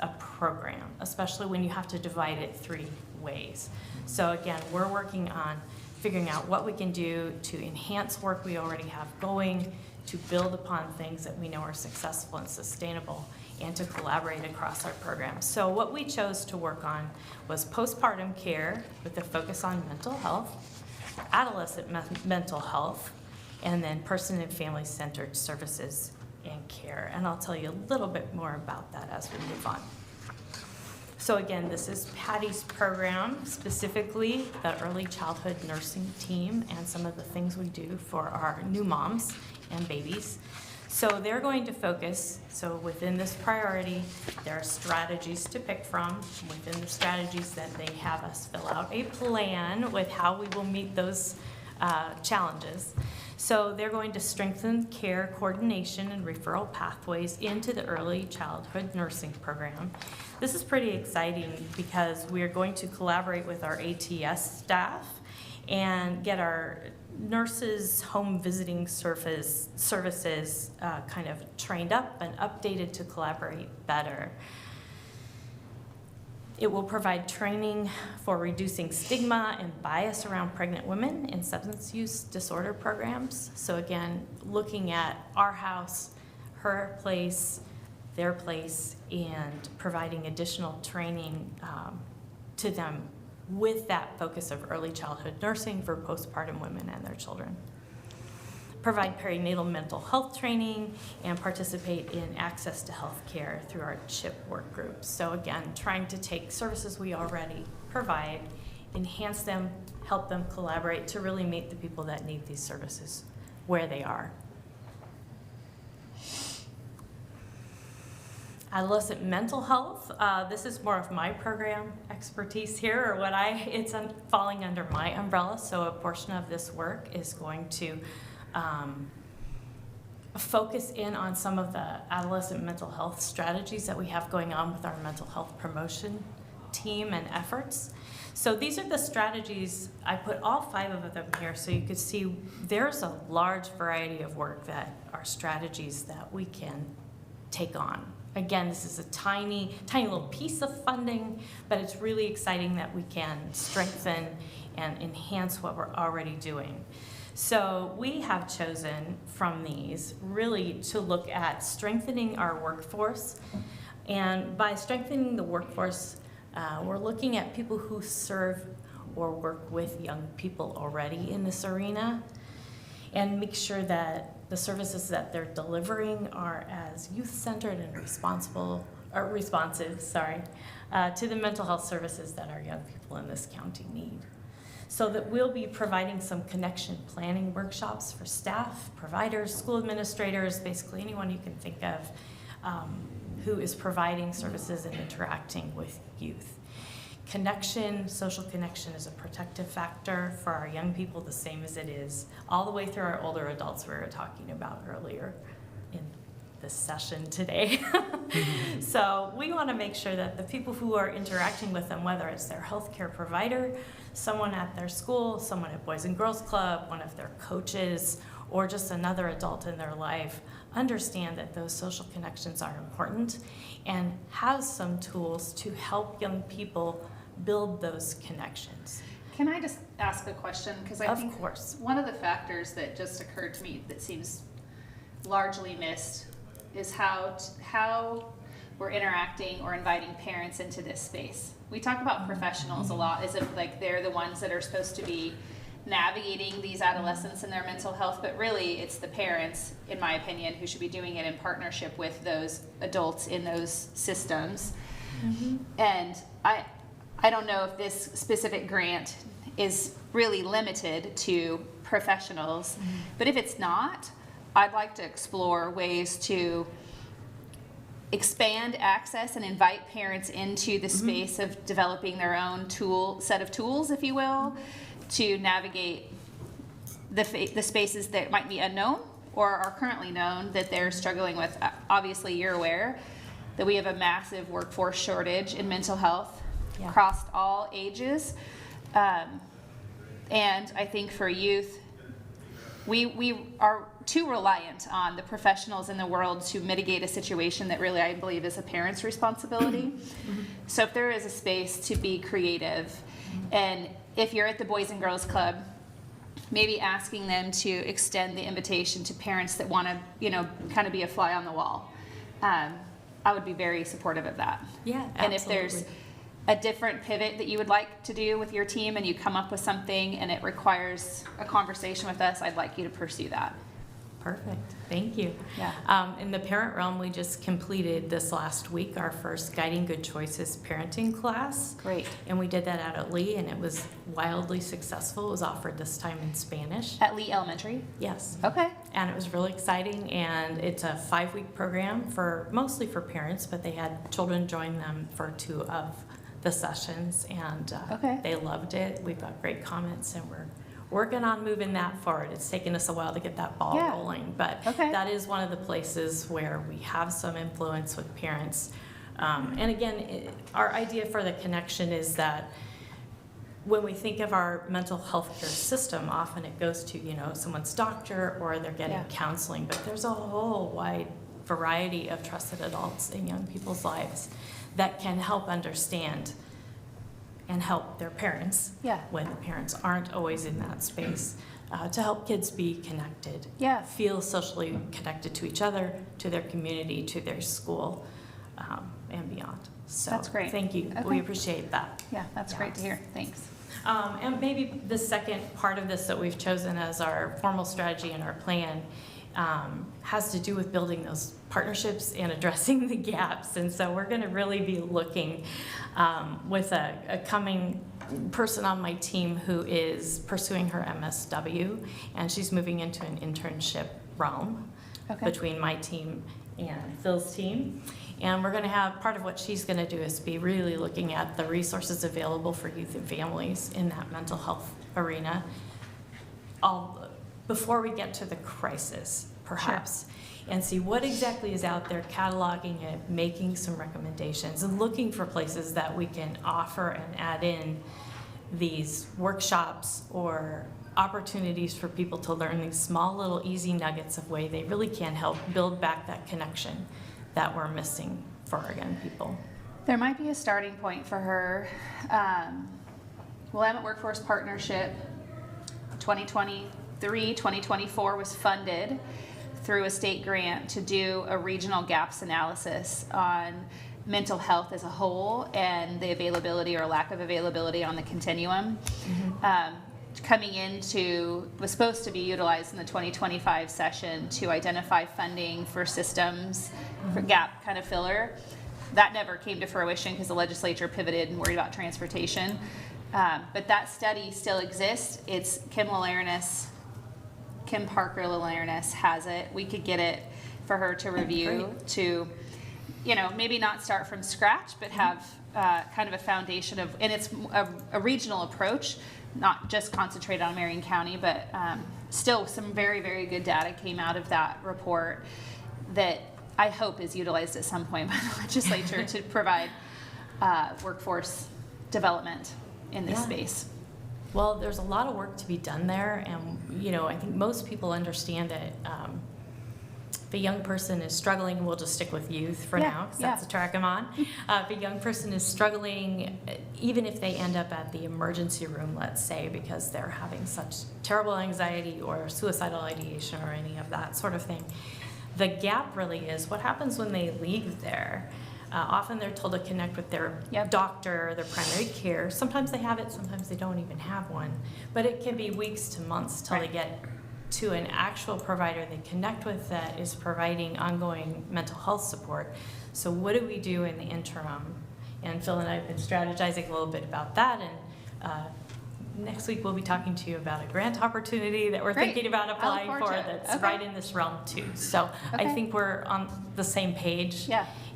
a program, especially when you have to divide it 3 ways. So again, we're working on figuring out what we can do to enhance work we already have going, to build upon things that we know are successful and sustainable, and to collaborate across our programs. So what we chose to work on was postpartum care with a focus on mental health, adolescent mental health, and then person and family-centered services and care. And I'll tell you a little bit more about that as we move on. So again, this is Patty's program, specifically the early childhood nursing team and some of the things we do for our new moms and babies. So they're going to focus, so within this priority, there are strategies to pick from. Within the strategies that they have us fill out a plan with how we will meet those challenges. So they're going to strengthen care coordination and referral pathways into the early childhood nursing program. This is pretty exciting because we are going to collaborate with our ATS staff and get our nurses home visiting services kind of trained up and updated to collaborate better. It will provide training for reducing stigma and bias around pregnant women in substance use disorder programs. So again, looking at our house, her place, their place, and providing additional training to them with that focus of early childhood nursing for postpartum women and their children. Provide perinatal mental health training and participate in access to health care through our CHIP work groups. So again, trying to take services we already provide, enhance them, help them collaborate to really meet the people that need these services where they are. Adolescent mental health, this is more of my program expertise here, or it's falling under my umbrella, so a portion of this work is going to focus in on some of the adolescent mental health strategies that we have going on with our mental health promotion team and efforts. So these are the strategies, I put all 5 of them here so you could see there's a large variety of work that are strategies that we can take on. Again, this is a tiny little piece of funding, but it's really exciting that we can strengthen and enhance what we're already doing. So we have chosen from these really to look at strengthening our workforce. And by strengthening the workforce, we're looking at people who serve or work with young people already in this arena and make sure that the services that they're delivering are as youth-centered and responsive to the mental health services that our young people in this county need. So that we'll be providing some connection planning workshops for staff, providers, school administrators, basically anyone you can think of who is providing services and interacting with youth. Connection, social connection is a protective factor for our young people, the same as it is all the way through our older adults we were talking about earlier in this session today. So we want to make sure that the people who are interacting with them, whether it's their healthcare provider, someone at their school, someone at Boys and Girls Club, one of their coaches, or just another adult in their life, understand that those social connections are important and have some tools to help young people build those connections. Can I just ask a question? Because I Of think course. one of the factors that just occurred to me that seems largely missed is how we're interacting or inviting parents into this space. We talk about professionals a lot as if like they're the ones that are supposed to be navigating these adolescents and their mental health, but really it's the parents, in my opinion, who should be doing it in partnership with those adults in those systems. Mm-hmm. And I don't know if this specific grant is really limited to professionals, mm-hmm. but if it's not, I'd like to explore ways to expand access and invite parents into the space of developing their own set of tools, if you will, to navigate the spaces that might be unknown or are currently known that they're struggling with. Obviously, you're aware that we have a massive workforce shortage in mental health across all ages. And I think for youth, we are too reliant on the professionals in the world to mitigate a situation that really I believe is a parent's responsibility. So if there is a space to be creative, and if you're at the Boys and Girls Club maybe asking them to extend the invitation to parents that want to, kind of be a fly on the wall. I would be very supportive of that. Yeah, And if there's absolutely. a different pivot that you would like to do with your team and you come up with something and it requires a conversation with us, I'd like you to pursue that. Perfect, thank you. Yeah. In the parent realm, we just completed this last week our first Guiding Good Choices parenting class. Great. And we did that out at Lee, and it was wildly successful. It was offered this time in Spanish. At Lee Elementary? Yes. Okay. And it was really exciting, and it's a 5-week program mostly for parents, but they had children join them for 2 of the sessions, and Okay. they loved it. We've got great comments, and we're working on moving that forward. It's taken us a while to get that ball Yeah. rolling, but Okay. that is one of the places where we have some influence with parents. And again, our idea for the connection is that when we think of our mental health care system, often it goes to, someone's doctor or they're getting Yeah. counseling, but there's a whole wide variety of trusted adults in young people's lives that can help understand and help their parents Yeah. when the parents aren't always in that space, to help kids be connected, Yeah. feel socially connected to each other, to their community, to their school, and beyond. So That's great. thank you. Okay. We appreciate that. Yeah, that's great to hear. Thanks. And maybe the second part of this that we've chosen as our formal strategy and our plan has to do with building those partnerships and addressing the gaps. And so we're going to really be looking with a coming person on my team who is pursuing her MSW, and she's moving into an internship realm Okay. between my team and Phil's team. And we're going to have, part of what she's going to do is be really looking at the resources available for youth and families in that mental health arena, before we get to the crisis, perhaps, and see what exactly is out there, cataloging it, making some recommendations, and looking for places that we can offer and add in these workshops or opportunities for people to learn these small little easy nuggets of way they really can help build back that connection that we're missing for our young people. There might be a starting point for her. Willamette Workforce Partnership 2023, 2024 was funded through a state grant to do a regional gaps analysis on mental health as a whole and the availability or lack of availability on the continuum. Coming into, was supposed to be utilized in the 2025 session to identify funding for systems for gap kind of filler. That never came to fruition because the legislature pivoted and worried about transportation. But that study still exists. It's Kim Parker Lalareness has it. We could get it for her to review to, maybe not start from scratch, but have kind of a foundation of, and it's a regional approach, not just concentrated on Marion County, but still some very, very good data came out of that report that I hope is utilized at some point by the legislature to provide workforce development in this space. Well, there's a lot of work to be done there, and I think most people understand that if a young person is struggling, we'll just stick with youth for now, because that's the track I'm on. If a young person is struggling, even if they end up at the emergency room, let's say, because they're having such terrible anxiety or suicidal ideation or any of that sort of thing, the gap really is what happens when they leave there. Often they're told to connect with their doctor, their primary care. Sometimes they have it, sometimes they don't even have one. But it can be weeks to months till they get to an actual provider they connect with that is providing ongoing mental health support. So what do we do in the interim? And Phil and I have been strategizing a little bit about that, and next week we'll be talking to you about a grant opportunity that we're thinking about applying for that's right in this realm too. So I think we're on the same page,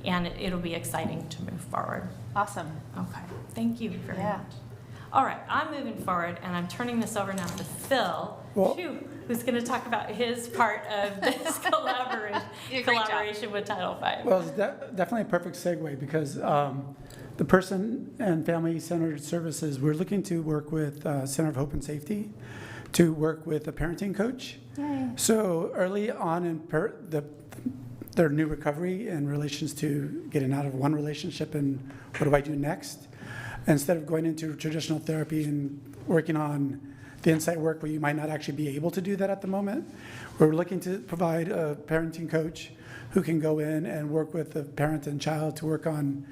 and it'll be exciting to move forward. Awesome. Okay, thank you very much. All right, I'm moving forward, and I'm turning this over now to Phil, who's going to talk about his part of this collaboration with Title V. Well, it's definitely a perfect segue because the Person and Family Centered Services, we're looking to work with Center of Hope and Safety to work with a parenting coach. Yay. So early on in their new recovery in relations to getting out of one relationship and what do I do next, instead of going into traditional therapy and working on the insight work where you might not actually be able to do that at the moment. We're looking to provide a parenting coach who can go in and work with the parent and child to work on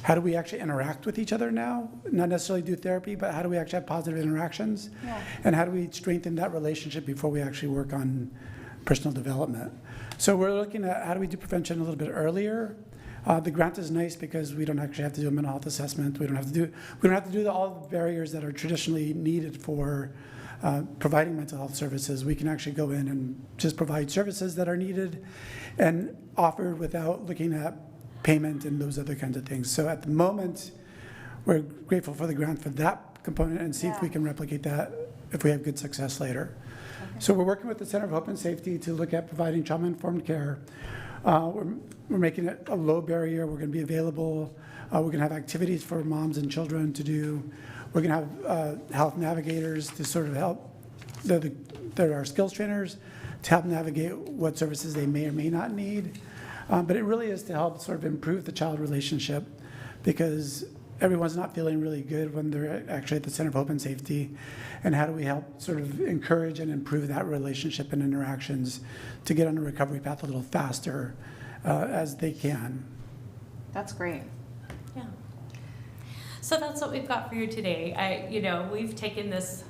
how do we actually interact with each other now, not necessarily do therapy, but how do we actually have positive interactions? Yeah. And how do we strengthen that relationship before we actually work on personal development? So we're looking at how do we do prevention a little bit earlier. The grant is nice because we don't actually have to do a mental health assessment. We don't have to do all the barriers that are traditionally needed for providing mental health services. We can actually go in and just provide services that are needed and offered without looking at payment and those other kinds of things. So at the moment, we're grateful for the grant for that component and see if we can replicate that if we have good success later. So we're working with the Center of Hope and Safety to look at providing trauma-informed care. We're making it a low barrier. We're going to be available. We're going to have activities for moms and children to do. We're going to have health navigators to sort of help. There are skills trainers to help navigate what services they may or may not need. But it really is to help sort of improve the child relationship, because everyone's not feeling really good when they're actually at the Center of Hope and Safety. And how do we help sort of encourage and improve that relationship and interactions to get on a recovery path a little faster as they can. That's great. Yeah. So that's what we've got for you today. We've taken this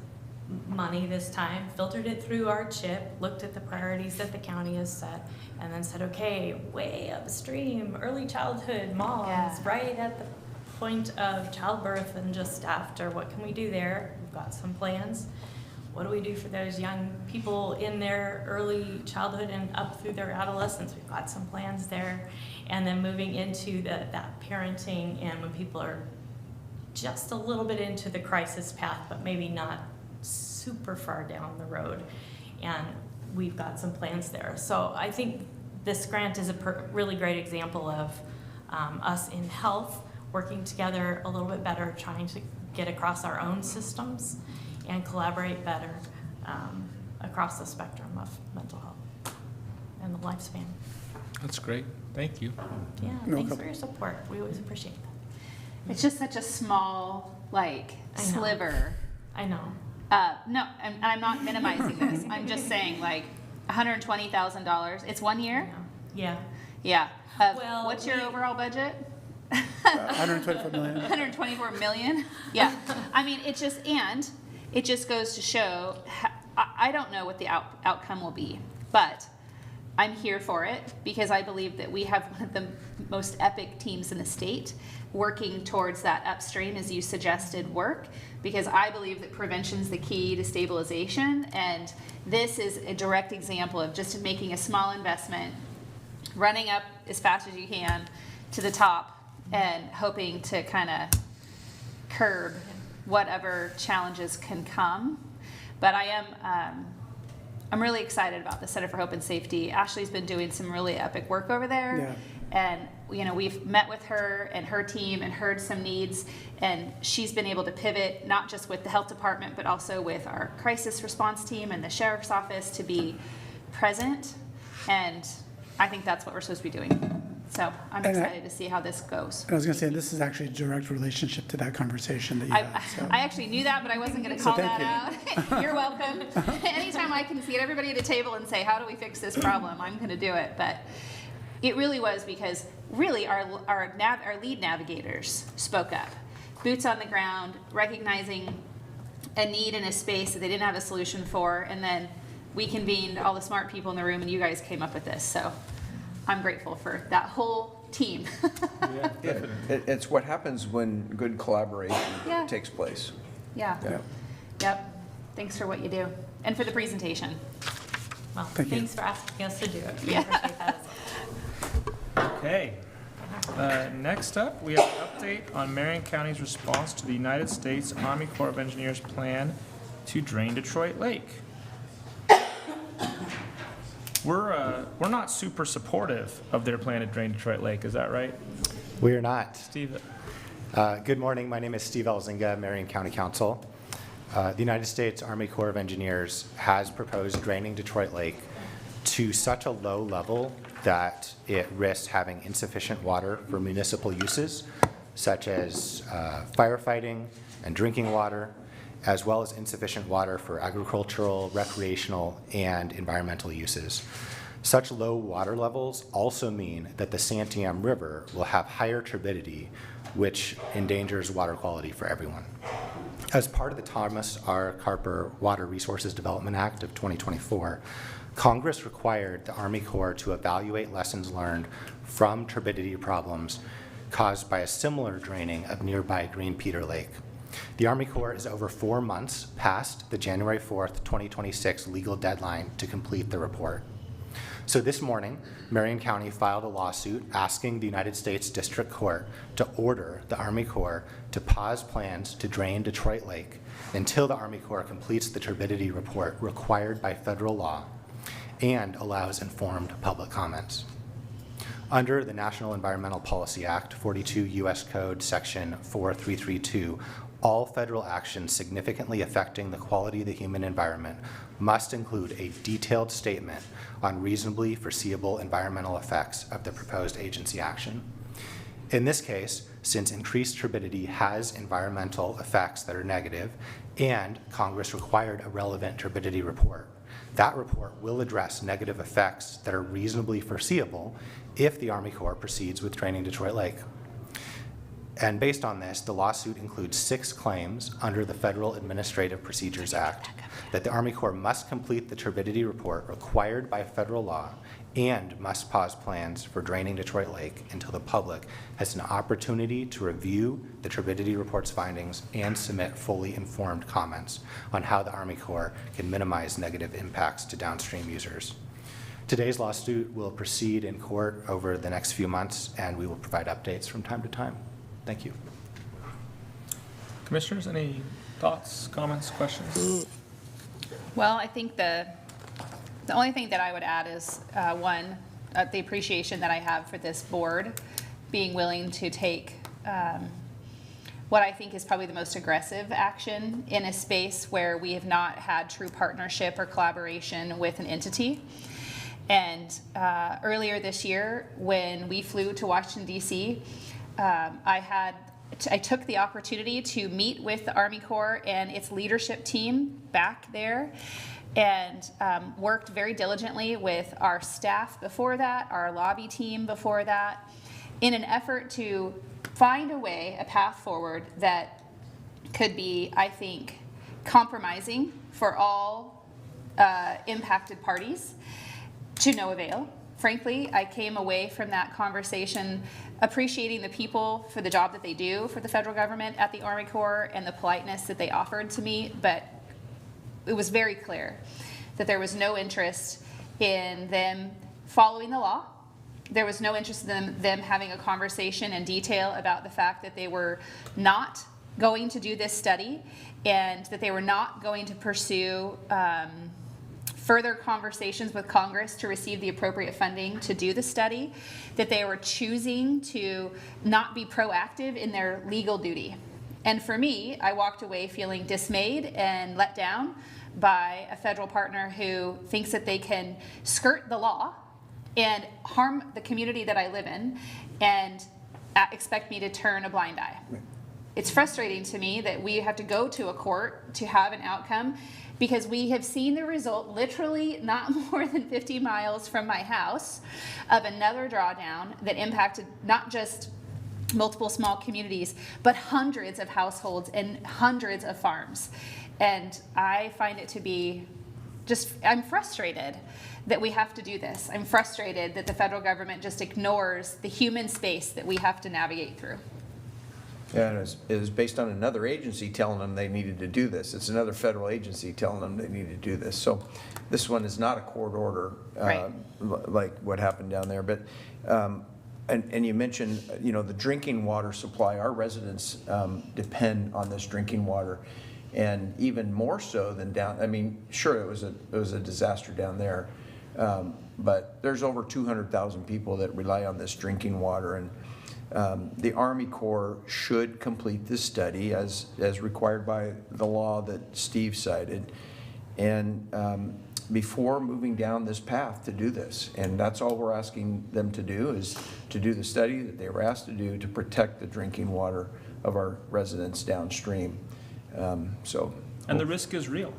money this time, filtered it through our chip, looked at the priorities that the county has set, and then said, okay, way upstream, early childhood moms, right at the point of childbirth and just after, what can we do there? We've got some plans. What do we do for those young people in their early childhood and up through their adolescence? We've got some plans there. And then moving into that parenting, and when people are just a little bit into the crisis path, but maybe not super far down the road. And we've got some plans there. So I think this grant is a really great example of us in health working together a little bit better, trying to get across our own systems and collaborate better across the spectrum of mental health and the lifespan. That's great. Thank you. Yeah, thanks for your support. We always appreciate that. It's just such a small, sliver. I know. No, and I'm not minimizing this. I'm just saying, $120,000. It's 1 year? Yeah. Yeah. Well, what's your overall budget? 124 million. 124 million? Yeah. I mean, it just goes to show, I don't know what the outcome will be, but I'm here for it because I believe that we have one of the most epic teams in the state working towards that upstream, as you suggested, work, because I believe that prevention is the key to stabilization, and this is a direct example of just making a small investment, running up as fast as you can to the top, and hoping to kind of curb whatever challenges can come. But I'm really excited about the Center for Hope and Safety. Ashley's been doing some really epic work over there. Yeah. And we've met with her and her team and heard some needs, and she's been able to pivot not just with the health department but also with our crisis response team and the sheriff's office to be present, and I think that's what we're supposed to be doing. So I'm excited to see how this goes. And I was going to say, this is actually a direct relationship to that conversation that you had. So. I actually knew that, but I wasn't going to call that out. You're welcome. Anytime I can see everybody at a table and say, how do we fix this problem, I'm going to do it. But it really was because really our lead navigators spoke up. Boots on the ground, recognizing a need in a space that they didn't have a solution for, and then we convened all the smart people in the room and you guys came up with this. So I'm grateful for that whole team. It's what happens when good collaboration takes place. Yeah. Yep. Thanks for what you do and for the presentation. Well, thanks for asking us to do it. We appreciate that as well. Okay. Next up, we have an update on Marion County's response to the United States Army Corps of Engineers plan to drain Detroit Lake. We're not super supportive of their plan to drain Detroit Lake, is that right? We are not. Steve? Good morning. My name is Steve Elzinga, Marion County Council. The United States Army Corps of Engineers has proposed draining Detroit Lake to such a low level that it risks having insufficient water for municipal uses, such as firefighting and drinking water, as well as insufficient water for agricultural, recreational, and environmental uses. Such low water levels also mean that the Santiam River will have higher turbidity, which endangers water quality for everyone. As part of the Thomas R. Carper Water Resources Development Act of 2024, Congress required the Army Corps to evaluate lessons learned from turbidity problems caused by a similar draining of nearby Green Peter Lake. The Army Corps is over 4 months past the January 4th, 2026 legal deadline to complete the report. So this morning, Marion County filed a lawsuit asking the United States District Court to order the Army Corps to pause plans to drain Detroit Lake until the Army Corps completes the turbidity report required by federal law and allows informed public comments. Under the National Environmental Policy Act, 42 U.S. Code Section 4332, all federal actions significantly affecting the quality of the human environment must include a detailed statement on reasonably foreseeable environmental effects of the proposed agency action. In this case, since increased turbidity has environmental effects that are negative and Congress required a relevant turbidity report, that report will address negative effects that are reasonably foreseeable if the Army Corps proceeds with draining Detroit Lake. And based on this, the lawsuit includes 6 claims under the Federal Administrative Procedures Act that the Army Corps must complete the turbidity report required by federal law and must pause plans for draining Detroit Lake until the public has an opportunity to review the turbidity report's findings and submit fully informed comments on how the Army Corps can minimize negative impacts to downstream users. Today's lawsuit will proceed in court over the next few months, and we will provide updates from time to time. Thank you. Commissioners, any thoughts, comments, questions? Well, I think the only thing that I would add is, one, the appreciation that I have for this board being willing to take what I think is probably the most aggressive action in a space where we have not had true partnership or collaboration with an entity. And earlier this year, when we flew to Washington, D.C., I took the opportunity to meet with the Army Corps and its leadership team back there, and worked very diligently with our staff before that, our lobby team before that, in an effort to find a way, a path forward that could be, I think, compromising for all impacted parties, to no avail. Frankly, I came away from that conversation appreciating the people for the job that they do for the federal government at the Army Corps and the politeness that they offered to me, but it was very clear that there was no interest in them following the law. There was no interest in them having a conversation in detail about the fact that they were not going to do this study and that they were not going to pursue further conversations with Congress to receive the appropriate funding to do the study, that they were choosing to not be proactive in their legal duty. And for me, I walked away feeling dismayed and let down by a federal partner who thinks that they can skirt the law and harm the community that I live in and expect me to turn a blind eye. It's frustrating to me that we have to go to a court to have an outcome, because we have seen the result literally not more than 50 miles from my house of another drawdown that impacted not just multiple small communities, but hundreds of households and hundreds of farms. And I find it to be I'm frustrated that we have to do this. I'm frustrated that the federal government just ignores the human space that we have to navigate through. Yeah, and it was based on another agency telling them they needed to do this. It's another federal agency telling them they need to do this. So this one is not a court order Right. like what happened down there. But and you mentioned, the drinking water supply. Our residents depend on this drinking water, and even more so than down. I mean, sure, it was a disaster down there, but there's over 200,000 people that rely on this drinking water. And the Army Corps should complete this study as required by the law that Steve cited, and before moving down this path to do this. And that's all we're asking them to do, is to do the study that they were asked to do to protect the drinking water of our residents downstream. So And the risk is real.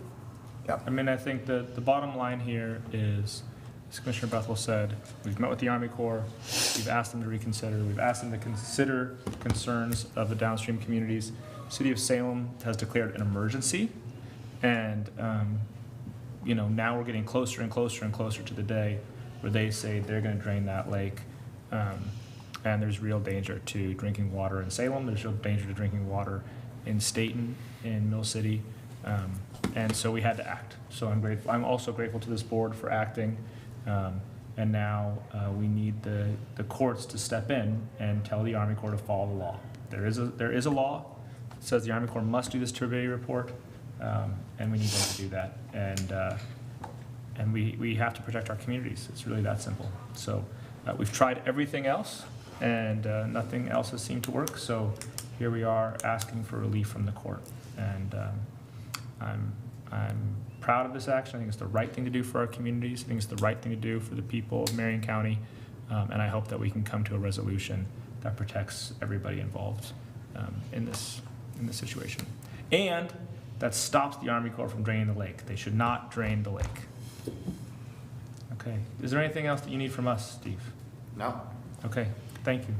Yep. I mean, I think the bottom line here is, as Commissioner Bethel said, we've met with the Army Corps, we've asked them to reconsider, we've asked them to consider concerns of the downstream communities. City of Salem has declared an emergency, and, you know, now we're getting closer and closer and closer to the day where they say they're gonna drain that lake. And there's real danger to drinking water in Salem, there's real danger to drinking water in Staten, in Mill City. And so we had to act. So I'm grateful. I'm also grateful to this board for acting. And now we need the courts to step in and tell the Army Corps to follow the law. There is a law that says the Army Corps must do this turbidity report, and we need them to do that. And we have to protect our communities. It's really that simple. So we've tried everything else, and nothing else has seemed to work. So here we are asking for relief from the court. And I'm proud of this action. I think it's the right thing to do for our communities. I think it's the right thing to do for the people of Marion County. And I hope that we can come to a resolution that protects everybody involved in this situation. And that stops the Army Corps from draining the lake. They should not drain the lake. Okay. Is there anything else that you need from us, Steve? No. Okay. Thank you.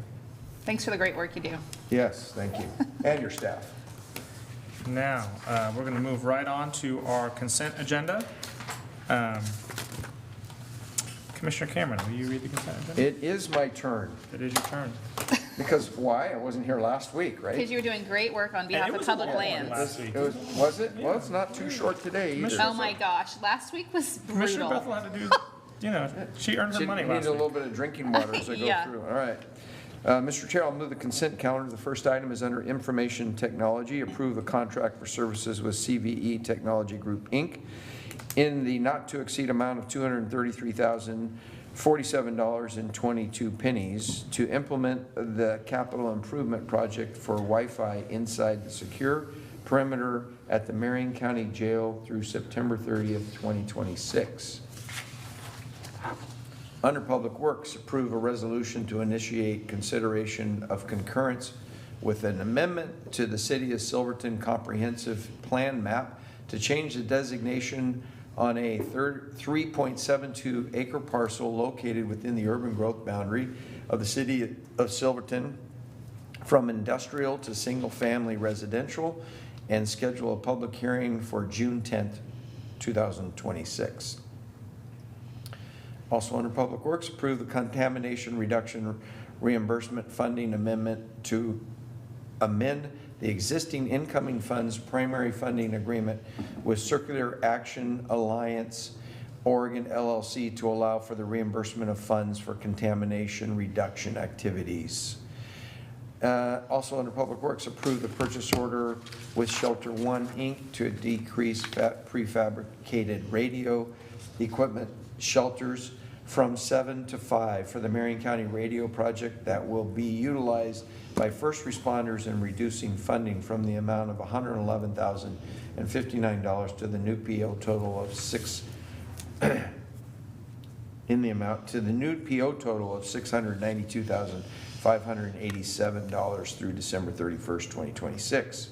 Thanks for the great work you do. Yes, thank you. And your staff. Now, we're going to move right on to our consent agenda. Commissioner Cameron, will you read the consent agenda? It is my turn. It is your turn. Because why? I wasn't here last week, right? Because you were doing great work on behalf it of was a public long one lands. last week. Was it? Well, it's not too short today either. Oh my gosh, last week was Commissioner brutal. Bethel had to do, you know, she earned her She money needed last a week. little bit of drinking water as I go Yeah. through. All right. Mr. Chair, I'll move the consent calendar. The first item is under Information Technology. Approve a contract for services with CVE Technology Group, Inc. in the not-to-exceed amount of $233,047.22 to implement the capital improvement project for Wi-Fi inside the secure perimeter at the Marion County Jail through September 30th, 2026. Under Public Works, approve a resolution to initiate consideration of concurrence with an amendment to the City of Silverton Comprehensive Plan Map to change the designation on a 3.72 acre parcel located within the urban growth boundary of the City of Silverton from industrial to single-family residential, and schedule a public hearing for June 10th, 2026. Also under Public Works, approve the contamination reduction reimbursement funding amendment to amend the existing incoming funds primary funding agreement with Circular Action Alliance Oregon LLC to allow for the reimbursement of funds for contamination reduction activities. Also under Public Works, approve the purchase order with Shelter One Inc. to decrease prefabricated radio equipment shelters from 7 to 5 for the Marion County radio project that will be utilized by first responders in reducing funding from the amount of $111,059 to the new PO total of $692,587 through December 31st, 2026.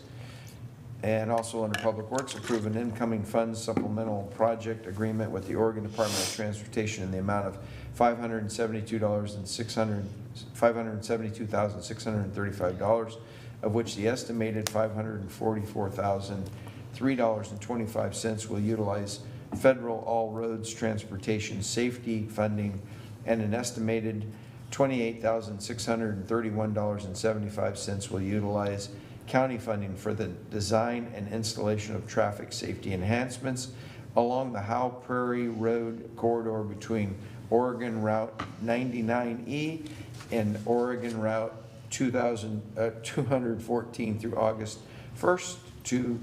And also under Public Works, approve an incoming funds supplemental project agreement with the Oregon Department of Transportation in the amount of $572,635, of which the estimated $544,003.25 will utilize federal all roads transportation safety funding, and an estimated $28,631.75 will utilize county funding for the design and installation of traffic safety enhancements along the Howe Prairie Road corridor between Oregon Route 99E and Oregon Route 214 through August 1st to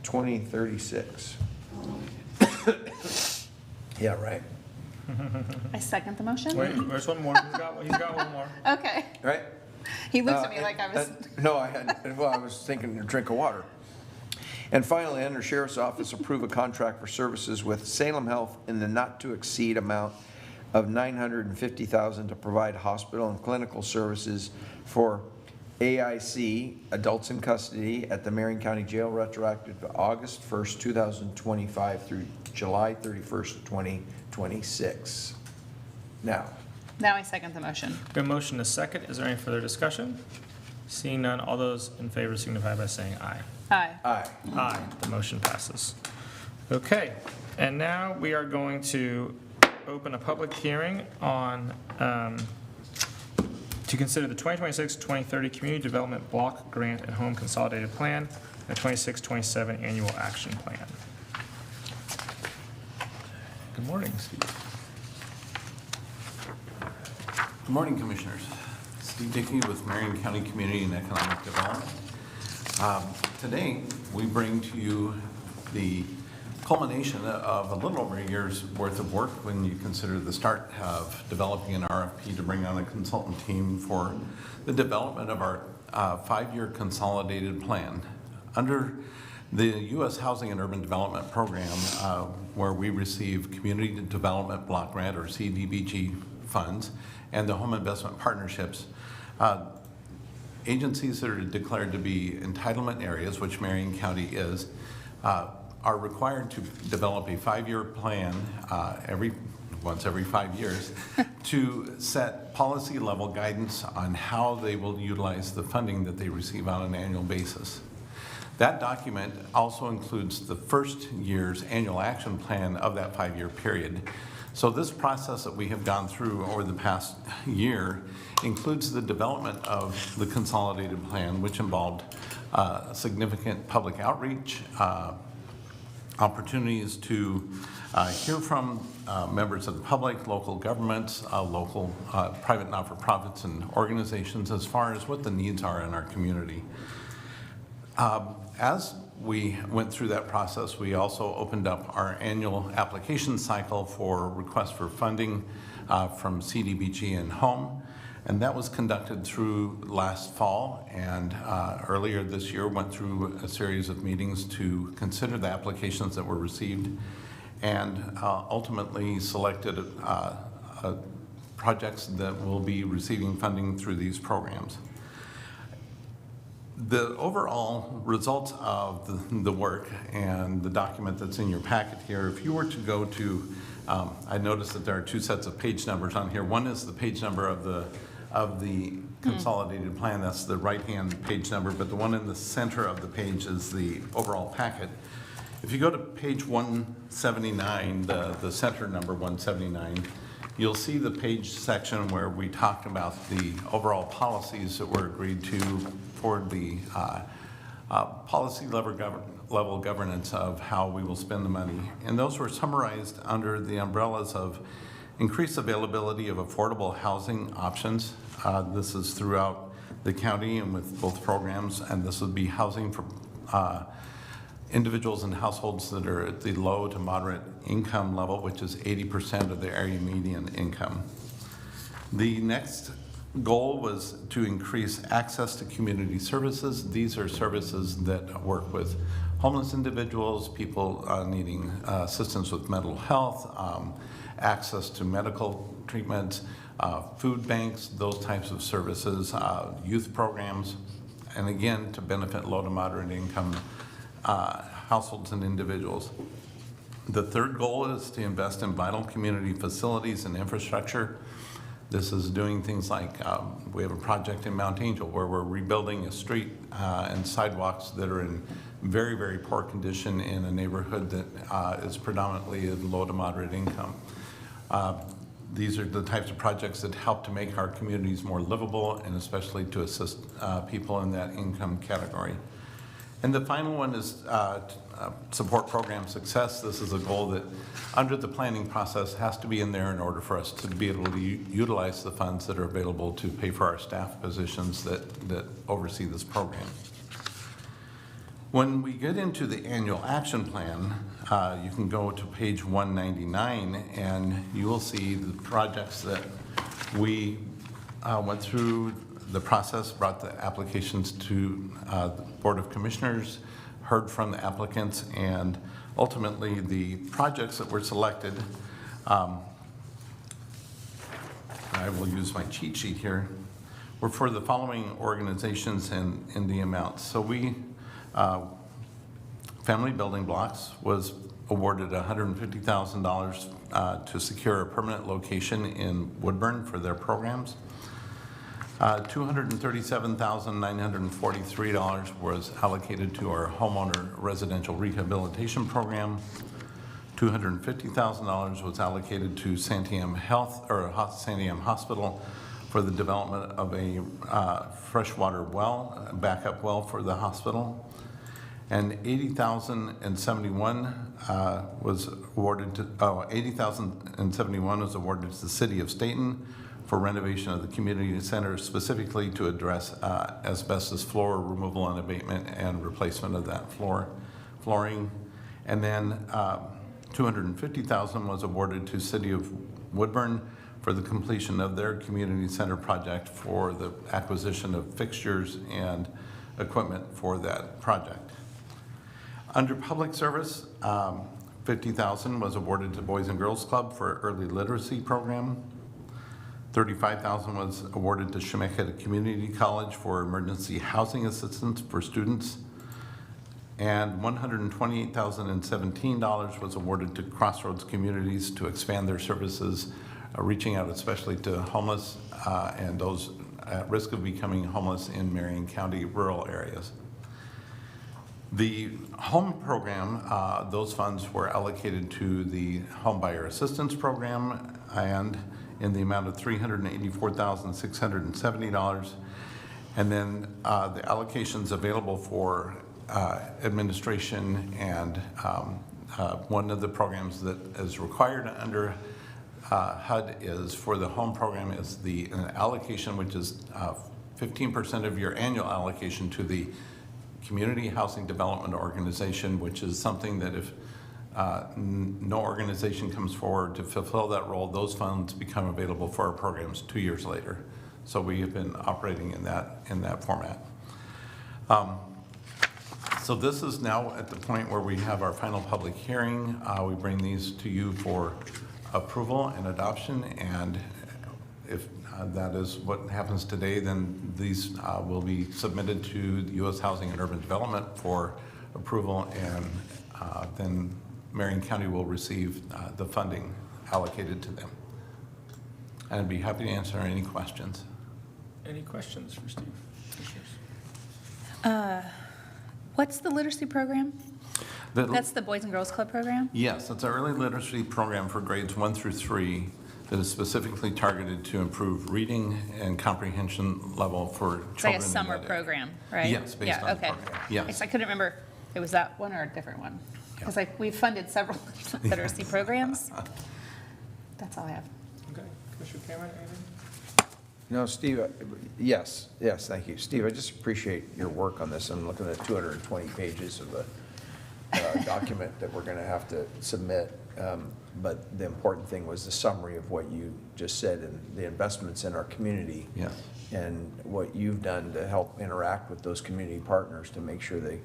2036. Yeah, right. I second the motion. Wait, there's one more. He's got one more. Okay. Right? He looked at me like I was. No, I was thinking a drink of water. And finally, under Sheriff's Office, approve a contract for services with Salem Health in the not-to-exceed amount of $950,000 to provide hospital and clinical services for AIC, adults in custody at the Marion County Jail, retroactive to August 1st, 2025 through July 31st, 2026. Now, I second the motion. We have a motion and a second. Is there any further discussion? Seeing none, all those in favor signify by saying aye. Aye. aye. Aye, the motion passes. Okay, and now we are going to open a public hearing on, to consider the 2026-2030 Community Development Block Grant and Home Consolidated Plan and 26-27 Annual Action Plan. Good morning, Steve. Good morning, Commissioners. Steve Dickey with Marion County Community and Economic Development. Today, we bring to you the culmination of a little over a year's worth of work when you consider the start of developing an RFP to bring on a consultant team for the development of our 5-year consolidated plan. Under the U.S. Housing and Urban Development Program, where we receive Community Development Block Grant or CDBG funds, and the home investment partnerships, agencies that are declared to be entitlement areas, which Marion County is, are required to develop a 5-year plan once every 5 years to set policy level guidance on how they will utilize the funding that they receive on an annual basis. That document also includes the first year's annual action plan of that 5-year period. So this process that we have gone through over the past year includes the development of the consolidated plan, which involved significant public outreach, opportunities to hear from members of the public, local governments, local private not-for-profits and organizations as far as what the needs are in our community. As we went through that process, we also opened up our annual application cycle for requests for funding from CDBG and Home, and that was conducted through last fall, and earlier this year went through a series of meetings to consider the applications that were received and ultimately selected projects that will be receiving funding through these programs. The overall results of the work and the document that's in your packet here, if you were to go to, I noticed that there are 2 sets of page numbers on here. One is the page number of the consolidated plan, that's the right-hand page number, but the one in the center of the page is the overall packet. If you go to page 179, the center number 179, you'll see the page section where we talked about the overall policies that were agreed to for the policy level governance of how we will spend the money. And those were summarized under the umbrellas of increased availability of affordable housing options. This is throughout the county and with both programs, and this would be housing for individuals and households that are at the low to moderate income level, which is 80% of the area median income. The next goal was to increase access to community services. These are services that work with homeless individuals, people needing assistance with mental health, access to medical treatments, food banks, those types of services, youth programs, and again, to benefit low to moderate income households and individuals. The third goal is to invest in vital community facilities and infrastructure. This is doing things like, we have a project in Mount Angel where we're rebuilding a street and sidewalks that are in very, very poor condition in a neighborhood that is predominantly of low to moderate income. These are the types of projects that help to make our communities more livable and especially to assist people in that income category. And the final one is support program success. This is a goal that under the planning process has to be in there in order for us to be able to utilize the funds that are available to pay for our staff positions that oversee this program. When we get into the annual action plan, you can go to page 199 and you will see the projects that we went through the process, brought the applications to the Board of Commissioners, heard from the applicants, and ultimately the projects that were selected, I will use my cheat sheet here, were for the following organizations in the amounts. So we, Family Building Blocks was awarded $150,000 to secure a permanent location in Woodburn for their programs. $237,943 was allocated to our homeowner residential rehabilitation program. $250,000 was allocated to Santiam Health, or Santiam Hospital, for the development of a freshwater well, a backup well for the hospital. And $80,071 was awarded to, $80,071 was awarded to the City of Staten for renovation of the community center, specifically to address asbestos floor removal and abatement and replacement of that flooring. And then $250,000 was awarded to City of Woodburn for the completion of their community center project for the acquisition of fixtures and equipment for that project. Under public service, $50,000 was awarded to Boys and Girls Club for early literacy program. $35,000 was awarded to Chemeketa Community College for emergency housing assistance for students. And $128,017 was awarded to Crossroads Communities to expand their services, reaching out especially to homeless and those at risk of becoming homeless in Marion County rural areas. The home program, those funds were allocated to the Home Buyer Assistance Program and in the amount of $384,670. And then the allocations available for administration and one of the programs that is required under HUD is for the home program is the allocation, which is 15% of your annual allocation to the Community Housing Development Organization, which is something that if no organization comes forward to fulfill that role, those funds become available for our programs 2 years later. So we have been operating in that format. So this is now at the point where we have our final public hearing. We bring these to you for approval and adoption, and if that is what happens today, then these will be submitted to the U.S. Housing and Urban Development for approval, and then Marion County will receive the funding allocated to them. And I'd be happy to answer any questions. Any questions for Steve? What's the literacy program? That's the Boys and Girls Club program? Yes, it's an early literacy program for grades 1 through 3 that is specifically targeted to improve reading and comprehension level for children. It's like a in summer that age. program, right? Yes, based on the okay. program. Yes. I couldn't remember, it was that one or a different one? Because we've funded several literacy programs. That's all I have. Okay, Commissioner Cameron, anything? No, Steve, yes, thank you. Steve, I just appreciate your work on this. I'm looking at 220 pages of a document that we're going to have to submit. But the important thing was the summary of what you just said and the investments in our community. Yes. And what you've done to help interact with those community partners to make sure they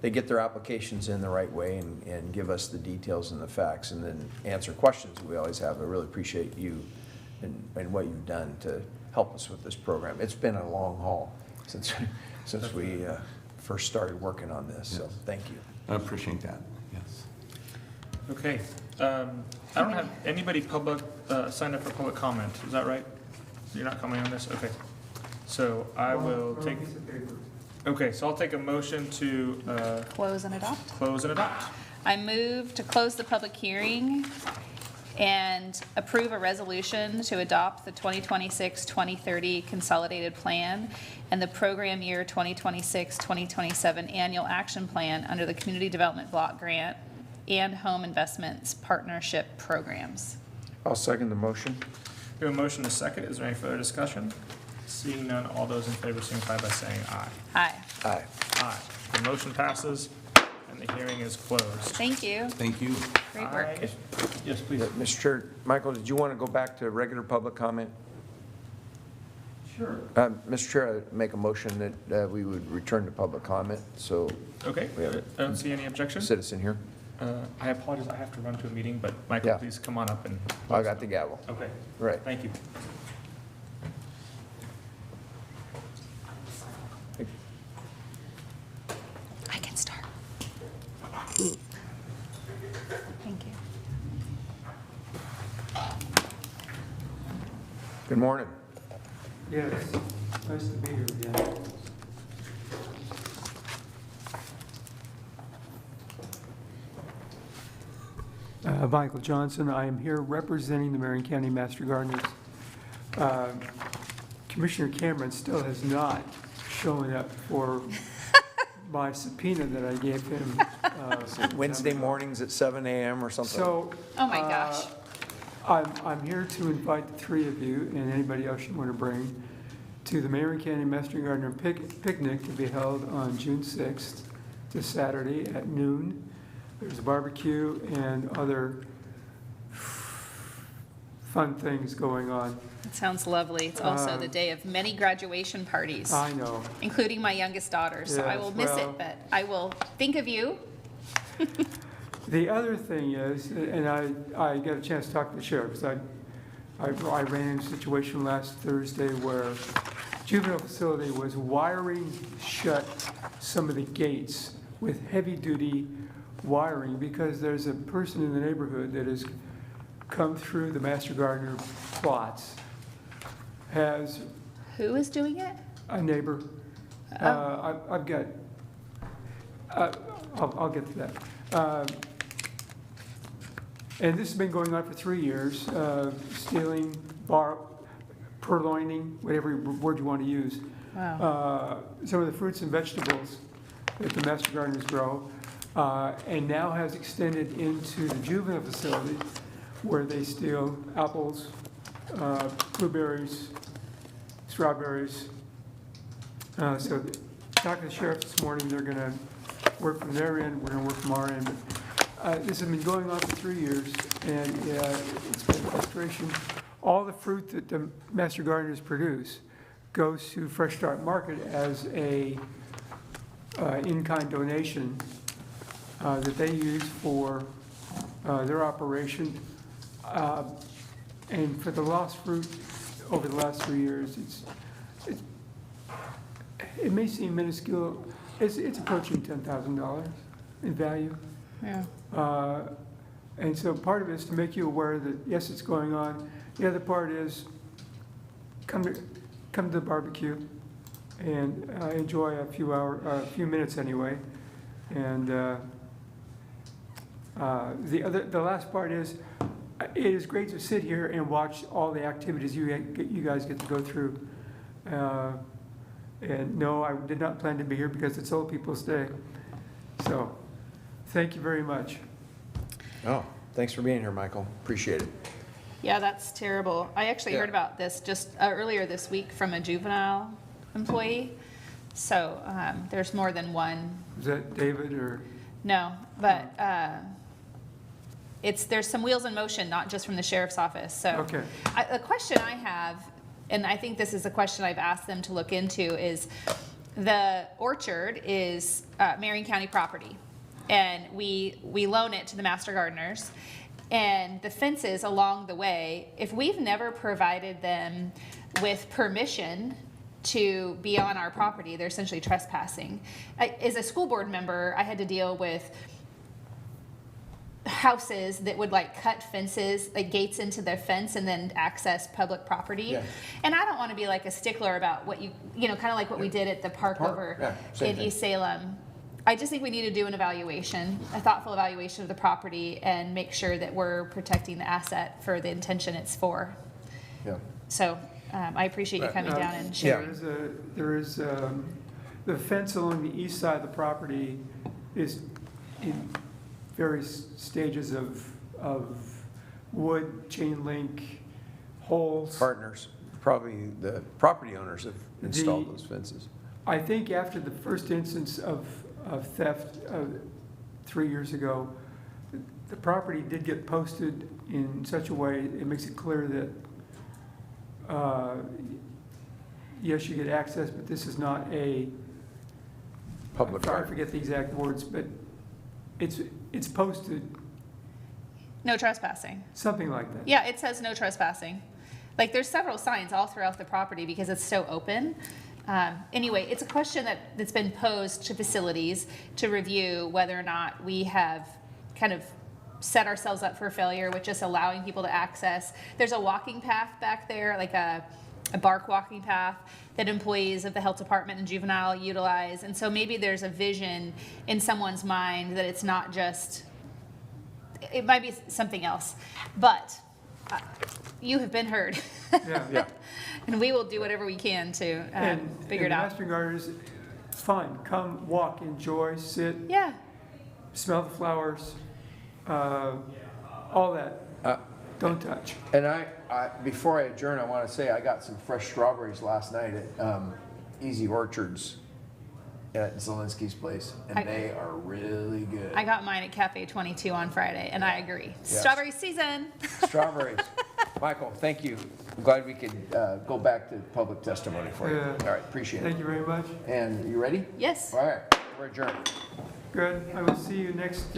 get their applications in the right way and give us the details and the facts and then answer questions we always have. I really appreciate you and what you've done to help us with this program. It's been a long haul since we first started working on this, so thank you. I appreciate that, yes. Okay, I don't have anybody public signed up for public comment, is that right? You're not coming on this? Okay. So I will take, okay, so I'll take a motion to Close and adopt? close and adopt. I move to close the public hearing and approve a resolution to adopt the 2026-2030 Consolidated Plan and the Program Year 2026-2027 Annual Action Plan under the Community Development Block Grant and Home Investments Partnership Programs. I'll second the motion. We have a motion to second. Is there any further discussion? Seeing none, all those in favor signify by saying aye. Aye. Aye. Aye. The motion passes and the hearing is closed. Thank you. Thank you. Great work. Yes, please. Mr. Chair, Michael, did you want to go back to regular public comment? Sure. Mr. Chair, I make a motion that we would return to public comment, so Okay, we have I don't see any objection. a citizen here. I apologize, I have to run to a meeting, but Michael, Yeah. please come on up and. I got the gavel. Okay, Right. thank you. Good morning. Yes, nice to be here again. Michael Johnson, I am here representing the Marion County Master Gardeners. Commissioner Cameron still has not shown up for my subpoena that I gave him. Wednesday mornings at 7 a.m. or something? So. Oh, my gosh. I'm here to invite the three of you and anybody else you want to bring to the Marion County Master Gardener picnic to be held on June 6th, this Saturday at noon. There's a barbecue and other fun things going on. It sounds lovely. It's also the day of many graduation parties. I know. Including my youngest daughter, so I Yes, will miss well. it, but I will think of you. The other thing is, and I got a chance to talk to the sheriff, because I ran into a situation last Thursday where juvenile facility was wiring shut some of the gates with heavy-duty wiring because there's a person in the neighborhood that has come through the Master Gardener plots, has Who is doing it? a neighbor. I've got, I'll get to that. And this has been going on for 3 years, stealing, purloining, whatever word you want to use. Wow. Some of the fruits and vegetables that the Master Gardeners grow, and now has extended into the juvenile facility where they steal apples, blueberries, strawberries. So talking to the sheriff this morning, they're going to work from their end, we're going to work from our end. This has been going on for 3 years, and it's been a frustration. All the fruit that the Master Gardeners produce goes to Fresh Start Market as a in-kind donation that they use for their operation. And for the lost fruit over the last 3 years, it may seem minuscule. It's approaching $10,000 in value. Yeah. And so part of it is to make you aware that, yes, it's going on. The other part is come to the barbecue and enjoy a few minutes anyway. And the last part is, it is great to sit here and watch all the activities you guys get to go through. And no, I did not plan to be here because it's Old People's Day. So, thank you very much. Oh, thanks for being here, Michael. Appreciate it. Yeah, that's terrible. I actually heard about this just earlier this week from a juvenile employee. So there's more than one. Is that David or? No, but there's some wheels in motion, not just from the sheriff's office. So Okay. The question I have, and I think this is a question I've asked them to look into, is the orchard is Marion County property, and we loan it to the Master Gardeners. And the fences along the way, if we've never provided them with permission to be on our property, they're essentially trespassing. As a school board member, I had to deal with houses that would like cut fences, like gates into their fence and then access public property. Yeah. And I don't want to be like a stickler about what you know, kind of like what we did at the park over in East Salem. I just think we need to do an evaluation, a thoughtful evaluation of the property and make sure that we're protecting the asset for the intention it's for. Yeah. So I appreciate you coming down and sharing. There is the fence along the east side of the property is in various stages of wood, chain link, holes. Partners, probably the property owners have installed those fences. I think after the first instance of theft 3 years ago, the property did get posted in such a way, it makes it clear that, yes, you get access, but this is not a Public I garden. forget the exact words, but it's posted, No trespassing. something like that. Yeah, it says no trespassing. Like there's several signs all throughout the property because it's so open. Anyway, it's a question that's been posed to facilities to review whether or not we have kind of set ourselves up for failure with just allowing people to access. There's a walking path back there, like a bark walking path that employees of the health department and juvenile utilize. And so maybe there's a vision in someone's mind that it's not just, it might be something else. But you have been heard. Yeah. And we will do whatever we can to figure it out. Master gardeners, fun, come, walk, enjoy, sit, Yeah. smell the flowers, all that. Don't touch. And before I adjourn, I want to say I got some fresh strawberries last night at Easy Orchards at Zelensky's place, and they are really good. I got mine at Cafe 22 on Friday, and I agree. Yes. Strawberry season. Strawberries. Michael, thank you. I'm glad we could go back to public testimony for you. Yeah. All right, appreciate it. Thank you very much. And you ready? Yes. All right, we're adjourned. Good. I will see you next